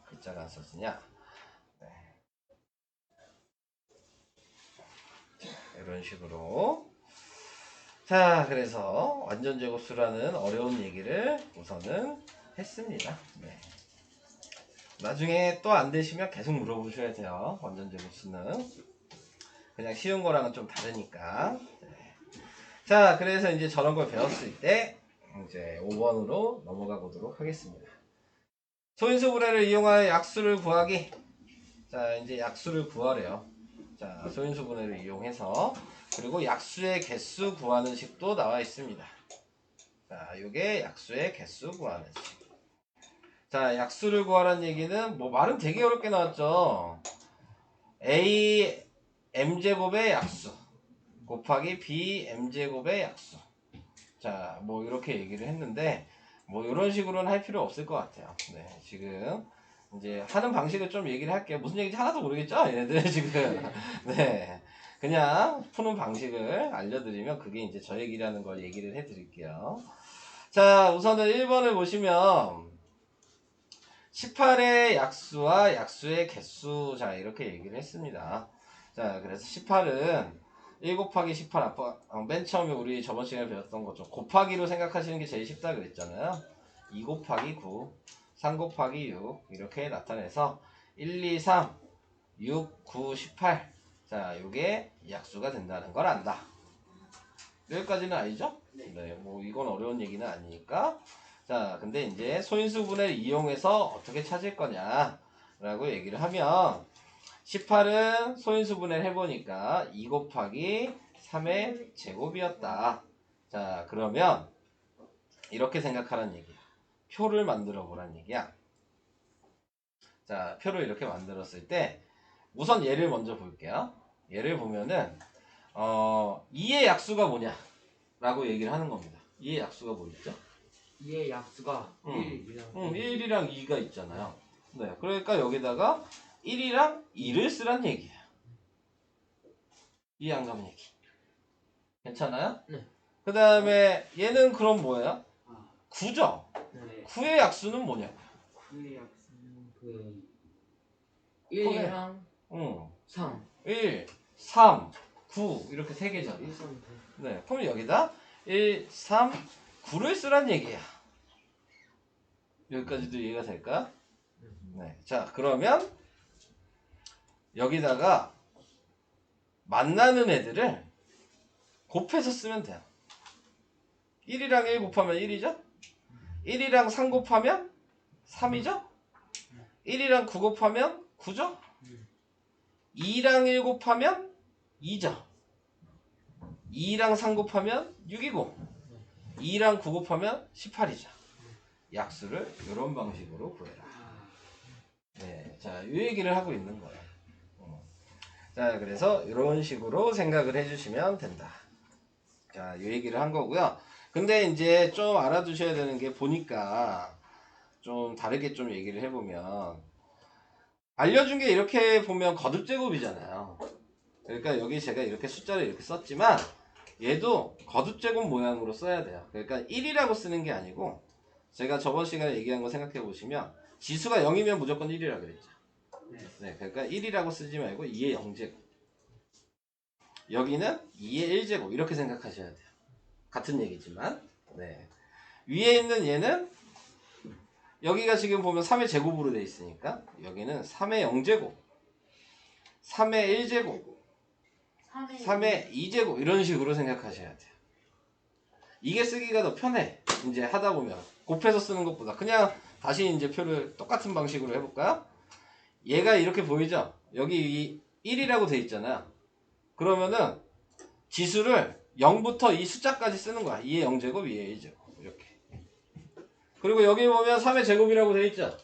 글자가 안 써지냐? 네. 이런 식으로. 자, 그래서 완전제곱수라는 어려운 얘기를 우선은 했습니다. 네. 나중에 또 안 되시면 계속 물어보셔야 돼요. 완전제곱수는 그냥 쉬운 거랑은 좀 다르니까. 네. 자, 그래서 이제 저런 걸 배웠을 때 이제 5번으로 넘어가 보도록 하겠습니다. 소인수 분해를 이용하여 약수를 구하기. 자, 이제 약수를 구하래요. 자, 소인수 분해를 이용해서. 그리고 약수의 개수 구하는 식도 나와 있습니다. 자, 요게 약수의 개수 구하는 식. 자, 약수를 구하라는 얘기는 뭐 말은 되게 어렵게 나왔죠. A m제곱의 약수 곱하기 B m제곱의 약수. 자, 뭐 이렇게 얘기를 했는데 뭐 이런 식으로는 할 필요 없을 것 같아요. 네, 지금 이제 하는 방식을 좀 얘기를 할게요. 무슨 얘기인지 하나도 모르겠죠? 얘네들 지금. 네, 그냥 푸는 방식을 알려드리면 그게 이제 저 얘기라는 걸 얘기를 해드릴게요. 자, 우선은 1번을 보시면 18의 약수와 약수의 개수, 자 이렇게 얘기를 했습니다. 자, 그래서 18은 1 곱하기 18 아까 맨 처음에 우리 저번 시간에 배웠던 것좀 곱하기로 생각하시는 게 제일 쉽다 그랬잖아요. 2 곱하기 9, 3 곱하기 6 이렇게 나타내서 1, 2, 3, 6, 9, 18. 자, 요게 약수가 된다는 걸 안다. 여기까지는 알죠? 네, 뭐 이건 어려운 얘기는 아니니까. 자, 근데 이제 소인수분해를 이용해서 어떻게 찾을 거냐라고 얘기를 하면 18은 소인수분해를 해보니까 2 곱하기 3의 제곱이었다. 자, 그러면 이렇게 생각하라는 얘기야. 표를 만들어 보란 얘기야. 자, 표를 이렇게 만들었을 때 우선 얘를 먼저 볼게요. 얘를 보면은 2의 약수가 뭐냐 라고 얘기를 하는 겁니다. 2의 약수가 뭐 있죠? 2의 약수가 1이랑 1이랑 2가 있잖아요. 네, 그러니까 여기다가 1이랑 2를 쓰란 얘기예요. 이해 안 가면 얘기. 괜찮아요? 네. 그 다음에 얘는 그럼 뭐예요? 아, 9죠? 네. 9의 약수는 뭐냐고. 9의 약수는 그 1이랑 3 1, 3, 9 이렇게 세 개잖아. 1, 3, 9 네, 그럼 여기다 1, 3, 9를 쓰란 얘기야. 여기까지도 이해가 될까? 네. 자, 그러면 여기다가 만나는 애들을 곱해서 쓰면 돼요. 1이랑 1 곱하면 1이죠? 1이랑 3 곱하면 3이죠? 1이랑 9 곱하면 9죠? 2랑 1 곱하면 2죠? 2랑 3 곱하면 6이고 2랑 9 곱하면 18이죠. 약수를 이런 방식으로 구해라. 네, 자, 이 얘기를 하고 있는 거예요. 자, 그래서 이런 식으로 생각을 해주시면 된다. 자, 이 얘기를 한 거고요. 근데 이제 좀 알아두셔야 되는 게 보니까 좀 다르게 좀 얘기를 해보면 알려준 게 이렇게 보면 거듭제곱이잖아요. 그러니까 여기 제가 이렇게 숫자를 이렇게 썼지만 얘도 거듭제곱 모양으로 써야 돼요. 그러니까 1이라고 쓰는 게 아니고 제가 저번 시간에 얘기한 거 생각해 보시면 지수가 0이면 무조건 1이라 그랬죠. 네, 그러니까 1이라고 쓰지 말고 2의 0제곱. 여기는 2의 1제곱 이렇게 생각하셔야 돼요. 같은 얘기지만 네. 위에 있는 얘는 여기가 지금 보면 3의 제곱으로 되어 있으니까 여기는 3의 0제곱 3의 1제곱 3의 2제곱 이런 식으로 생각하셔야 돼요. 이게 쓰기가 더 편해. 이제 하다 보면 곱해서 쓰는 것보다 그냥 다시 이제 표를 똑같은 방식으로 해볼까요? 얘가 이렇게 보이죠? 여기 1이라고 돼 있잖아요. 그러면은 지수를 0부터 이 숫자까지 쓰는 거야. 2의 0제곱, 2의 1제곱 이렇게. 그리고 여기 보면 3의 제곱이라고 돼 있죠?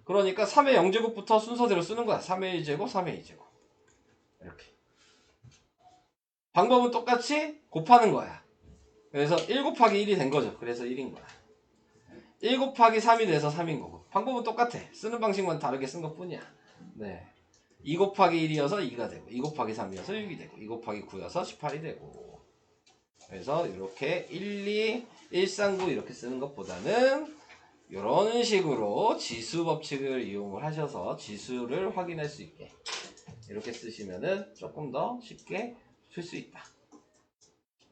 그러니까 3의 0제곱부터 순서대로 쓰는 거야. 3의 1제곱, 3의 2제곱 이렇게. 방법은 똑같이 곱하는 거야. 그래서 1 곱하기 1이 된 거죠. 그래서 1인 거야. 1 곱하기 3이 돼서 3인 거고. 방법은 똑같아. 쓰는 방식만 다르게 쓴 것 뿐이야. 네. 2 곱하기 1이어서 2가 되고 2 곱하기 3이어서 6이 되고 2 곱하기 9여서 18이 되고. 그래서 이렇게 1, 2, 1, 3, 9 이렇게 쓰는 것보다는 이런 식으로 지수 법칙을 이용을 하셔서 지수를 확인할 수 있게 이렇게 쓰시면은 조금 더 쉽게 풀 수 있다.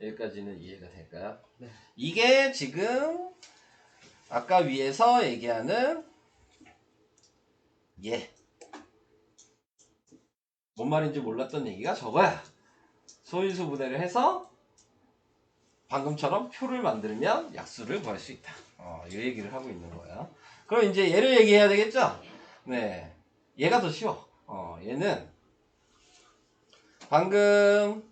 여기까지는 이해가 될까요? 네. 이게 지금 아까 위에서 얘기하는 뭔 말인지 몰랐던 얘기가 저거야. 소인수 분해를 해서 방금처럼 표를 만들면 약수를 구할 수 있다. 이 얘기를 하고 있는 거야. 그럼 이제 얘를 얘기해야 되겠죠? 네. 얘가 더 쉬워. 얘는 방금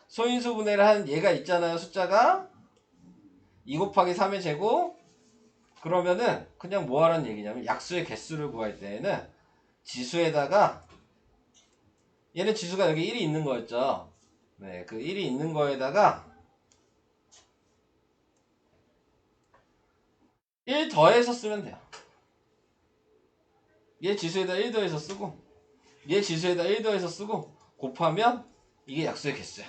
소인수 분해를 한 얘가 있잖아요. 숫자가 2 곱하기 3의 제곱. 그러면은 그냥 뭐 하라는 얘기냐면 약수의 개수를 구할 때에는 지수에다가 얘는 지수가 여기 1이 있는 거였죠. 네, 그 1이 있는 거에다가 1 더해서 쓰면 돼요. 얘 지수에다 1 더해서 쓰고 얘 지수에다 1 더해서 쓰고 곱하면 이게 약수의 개수야.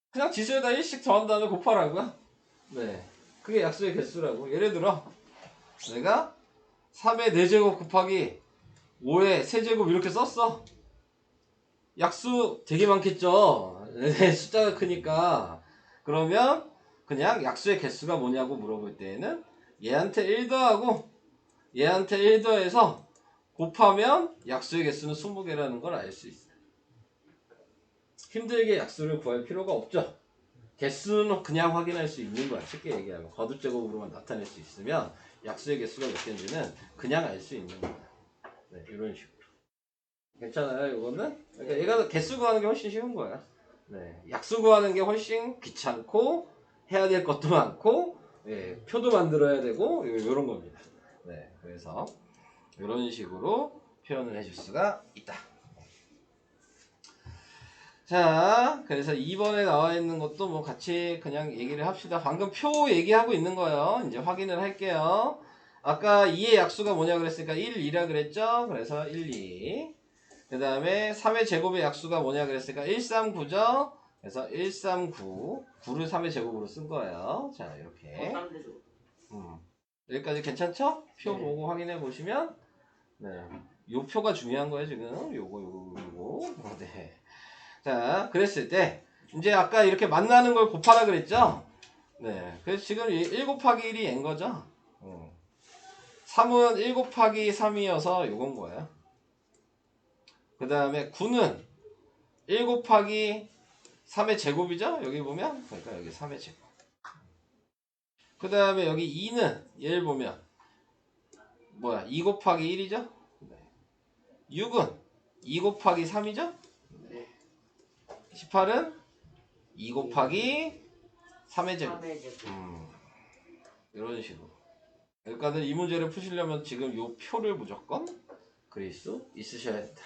그냥 지수에다 1씩 더한 다음에 곱하라고요. 네, 그게 약수의 개수라고. 예를 들어 내가 3의 4제곱 곱하기 5의 세제곱 이렇게 썼어. 약수 되게 많겠죠. 숫자가 크니까. 그러면 그냥 약수의 개수가 뭐냐고 물어볼 때에는 얘한테 1 더하고 얘한테 1 더해서 곱하면 약수의 개수는 20개라는 걸 알 수 있어요. 힘들게 약수를 구할 필요가 없죠. 개수는 그냥 확인할 수 있는 거야. 쉽게 얘기하면 거듭제곱으로만 나타낼 수 있으면 약수의 개수가 몇 개인지는 그냥 알 수 있는 거야. 네, 이런 식으로. 괜찮아요, 이거는? 그러니까 얘가 개수 구하는 게 훨씬 쉬운 거야. 네, 약수 구하는 게 훨씬 귀찮고 해야 될 것도 많고, 예, 표도 만들어야 되고 이런 겁니다. 네, 그래서 이런 식으로 표현을 해줄 수가 있다. 자, 그래서 2번에 나와 있는 것도 뭐 같이 그냥 얘기를 합시다. 방금 표 얘기하고 있는 거예요. 이제 확인을 할게요. 아까 2의 약수가 뭐냐 그랬으니까 1, 2라 그랬죠? 그래서 1, 2. 그 다음에 3의 제곱의 약수가 뭐냐 그랬으니까 1, 3, 9죠? 그래서 1, 3, 9. 9를 3의 제곱으로 쓴 거예요. 자, 이렇게. 다른 데서. 여기까지 괜찮죠? 표 네. 보고 확인해 보시면, 네. 요 표가 중요한 거예요, 지금. 요거. 네. 자, 그랬을 때, 이제 아까 이렇게 만나는 걸 곱하라 그랬죠? 네. 그래서 지금 1 곱하기 1이 n 거죠? 3은 1 곱하기 3이어서 요건 거예요. 그 다음에 9는 1 곱하기 3의 제곱이죠? 여기 보면. 그러니까 여기 3의 제곱. 그 다음에 여기 2는 얘를 보면, 2 곱하기 1이죠? 6은 2 곱하기 3이죠? 18은 2 곱하기 3의 제곱. 3의 제곱. 이런 식으로. 그러니까 이 문제를 푸시려면 지금 요 표를 무조건 그릴 수 있으셔야 된다.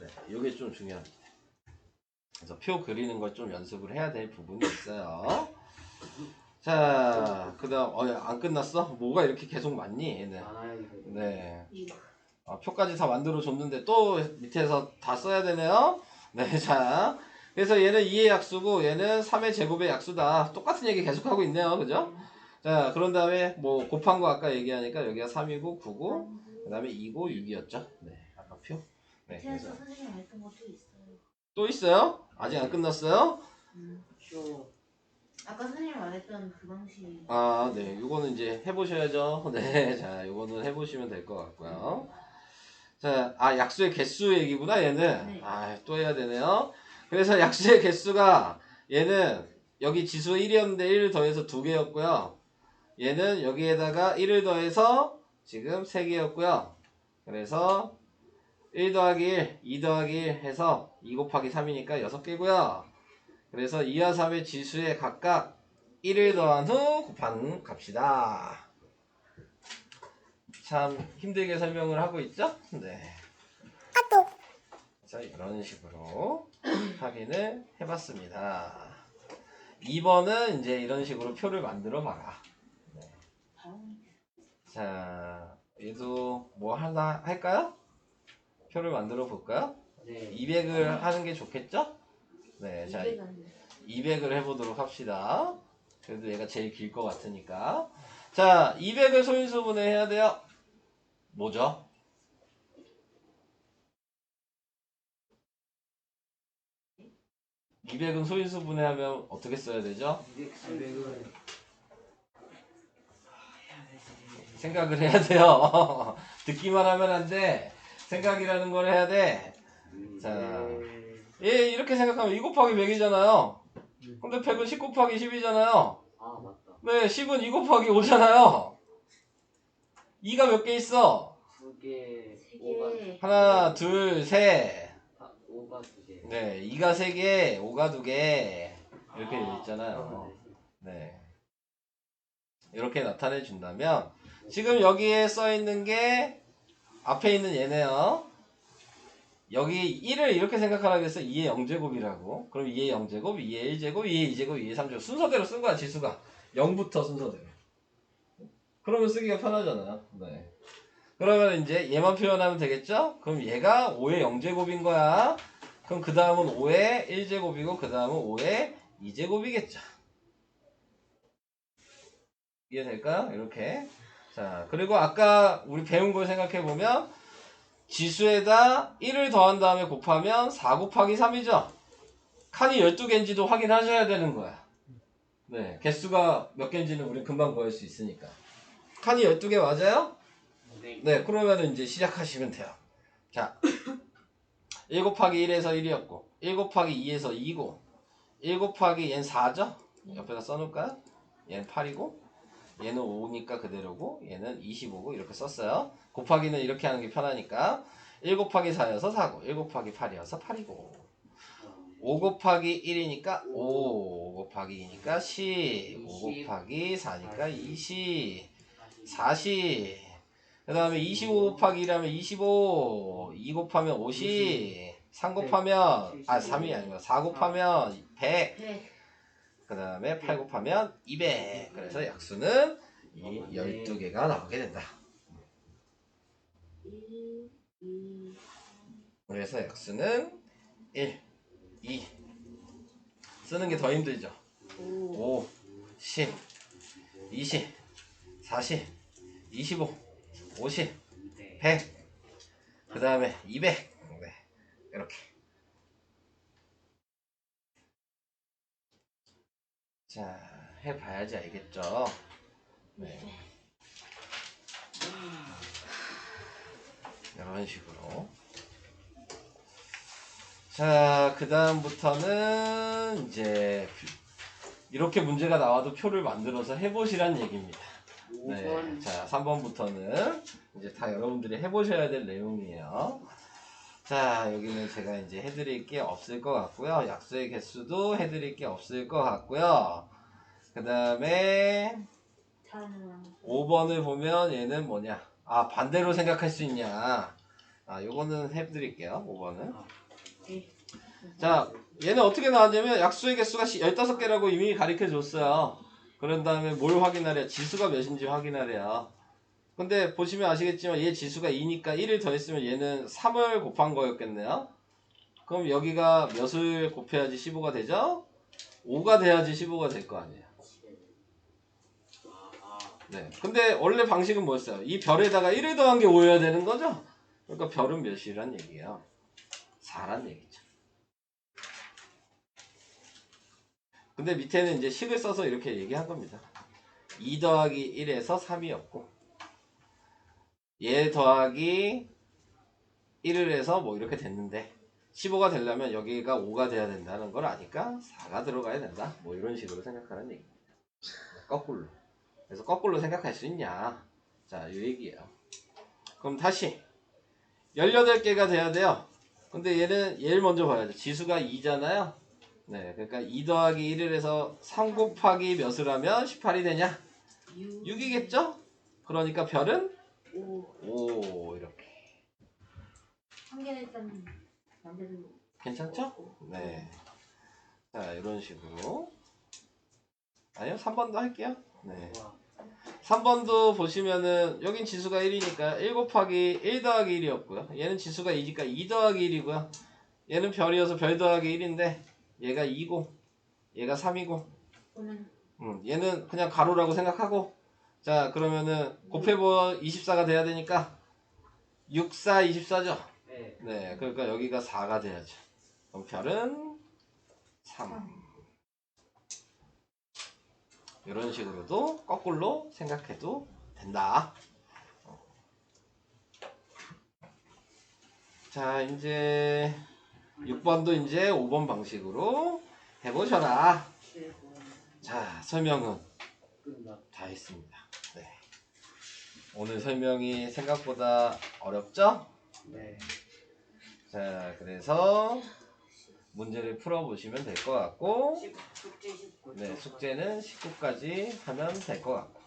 네, 이게 좀 중요합니다. 그래서 표 그리는 걸 좀 연습을 해야 될 부분이 있어요. 자, 그 다음, 안 끝났어? 뭐가 이렇게 계속 많니? 네. 네. 표까지 다 만들어 줬는데 또 밑에서 다 써야 되네요. 네, 자. 그래서 얘는 2의 약수고 얘는 3의 제곱의 약수다. 똑같은 얘기 계속하고 있네요. 그죠? 자, 그런 다음에 뭐 곱한 거 아까 얘기하니까 여기가 3이고 9고 그 다음에 2고 6이었죠. 네, 아까 표. 네, 밑에서 그래서 선생님 말했던 것도 있어요. 또 있어요? 아직 안 끝났어요? 표. 아까 선생님 말했던 그 방식. 아, 네. 요거는 이제 해보셔야죠. 네. 자, 요거는 해보시면 될 것 같고요. 자, 약수의 개수 얘기구나, 얘는. 네. 또 해야 되네요. 그래서 약수의 개수가 얘는 여기 지수 1이었는데 1을 더해서 2개였고요. 얘는 여기에다가 1을 더해서 지금 3개였고요. 그래서 1 더하기 1, 2 더하기 1 해서 2 곱하기 3이니까 6개고요. 그래서 2와 3의 지수에 각각 1을 더한 후 곱한 값이다. 참 힘들게 설명을 하고 있죠? 네. 자, 이런 식으로 확인을 해봤습니다. 2번은 이제 이런 식으로 표를 만들어 봐라. 네. 자, 얘도 뭐 하나 할까요? 표를 만들어 볼까요? 네. 200을 하는 게 좋겠죠? 네, 자, 200을 해보도록 합시다. 그래도 얘가 제일 길 것 같으니까. 자, 200을 소인수분해 해야 돼요. 뭐죠? (200은) 소인수분해 하면 어떻게 써야 되죠? 200은 생각을 해야 돼요. 듣기만 하면 안 돼. 생각이라는 걸 해야 돼. 자, 이렇게 생각하면 2 곱하기 100이잖아요. 근데 100은 10 곱하기 10이잖아요. 아, 맞다. 네, 10은 2 곱하기 5잖아요. 2가 몇 개 있어? 2개. 3개. 하나, 둘, 셋. 5가 2개. 네, 2가 3개, 5가 2개. 이렇게 되어 있잖아요. 네. 이렇게 나타내 준다면, 지금 여기에 써 있는 게 앞에 있는 얘네요. 여기 1을 이렇게 생각하라 그랬어. 2의 0제곱이라고. 그럼 2의 0제곱, 2의 1제곱, 2의 2제곱, 2의 3제곱. 순서대로 쓴 거야, 지수가. 0부터 순서대로. 그러면 쓰기가 편하잖아요. 네. 그러면 이제 얘만 표현하면 되겠죠? 그럼 얘가 5의 0제곱인 거야. 그럼 그 다음은 5의 1제곱이고 그 다음은 5의 2제곱이겠죠. 이해될까요? 이렇게. 자, 그리고 아까 우리 배운 걸 생각해보면 지수에다 1을 더한 다음에 곱하면 4 곱하기 3이죠. 칸이 12개인지도 확인하셔야 되는 거야. 네, 개수가 몇 개인지는 우리 금방 구할 수 있으니까. 칸이 12개 맞아요? 네, 그러면 이제 시작하시면 돼요. 자, 1 곱하기 1에서 1이었고 1 곱하기 2에서 2고 1 곱하기 얘는 4죠? 옆에다 써놓을까요? 얘는 8이고 얘는 5니까 그대로고 얘는 25고 이렇게 썼어요. 곱하기는 이렇게 하는 게 편하니까 1 곱하기 4여서 4고 1 곱하기 8이어서 8이고 5 곱하기 1이니까 5 곱하기 2니까 10 5 곱하기 4니까 20 40 그 다음에 25 곱하기 1하면 25 2 곱하면 50 3 곱하면 3이 아니고 4 곱하면 100 100. 그 다음에 8 곱하면 200 그래서 약수는 이 12개가 나오게 된다. 1, 2, 그래서 약수는 1, 2 쓰는 게 더 힘들죠. 5. 5, 10, 20, 40, 25, 50, 100 그 다음에 200 네, 이렇게 자 해봐야지 알겠죠. 네. 이런 식으로 자 그 다음부터는 이제 이렇게 문제가 나와도 표를 만들어서 해보시란 얘기입니다. 네, 자 3번부터는 이제 다 여러분들이 해보셔야 될 내용이에요. 자 여기는 제가 이제 해드릴 게 없을 것 같고요. 약수의 개수도 해드릴 게 없을 것 같고요. 그 다음에 5번을 보면 얘는 뭐냐, 아 반대로 생각할 수 있냐, 아 요거는 해드릴게요. 5번은 자 얘는 어떻게 나왔냐면 약수의 개수가 15개라고 이미 가르쳐 줬어요. 그런 다음에 뭘 확인하래요? 지수가 몇인지 확인하래요. 근데 보시면 아시겠지만 얘 지수가 2니까 1을 더했으면 얘는 3을 곱한 거였겠네요. 그럼 여기가 몇을 곱해야지 15가 되죠? 5가 돼야지 15가 될 거 아니에요. 네. 근데 원래 방식은 뭐였어요? 이 별에다가 1을 더한 게 5여야 되는 거죠? 그러니까 별은 몇이란 얘기예요? 4란 얘기죠. 근데 밑에는 이제 식을 써서 이렇게 얘기한 겁니다. 2 더하기 1에서 3이었고 얘 더하기 1을 해서 뭐 이렇게 됐는데 15가 되려면 여기가 5가 돼야 된다는 걸 아니까 4가 들어가야 된다. 뭐 이런 식으로 생각하는 얘기입니다. 거꾸로. 그래서 거꾸로 생각할 수 있냐. 자, 이 얘기예요. 그럼 다시 18개가 돼야 돼요. 근데 얘를 먼저 봐야죠. 지수가 2잖아요. 네, 그러니까 2 더하기 1을 해서 3 곱하기 몇을 하면 18이 되냐? 6이겠죠? 그러니까 별은 5 이렇게. 한 개는 일단 만들어. 괜찮죠? 네. 자, 이런 식으로. 아니요, 3번도 할게요. 네. 3번도 보시면은, 여긴 지수가 1이니까 1 곱하기 1 더하기 1이었고요. 얘는 지수가 2니까 2 더하기 1이고요. 얘는 별이어서 별 더하기 1인데, 얘가 2고, 얘가 3이고, 얘는 그냥 가로라고 생각하고, 자, 그러면은, 곱해보 24가 돼야 되니까, 6, 4, 24죠? 네, 그러니까 여기가 4가 돼야죠. 그럼 별은 3. 이런 식으로도 거꾸로 생각해도 된다. 자, 이제 6번도 이제 5번 방식으로 해보셔라. 자, 설명은 다 했습니다. 네. 오늘 설명이 생각보다 어렵죠? 네. 자, 그래서 문제를 풀어보시면 될 것 같고, 숙제 19. 네, 숙제는 19까지 하면 될 것 같고.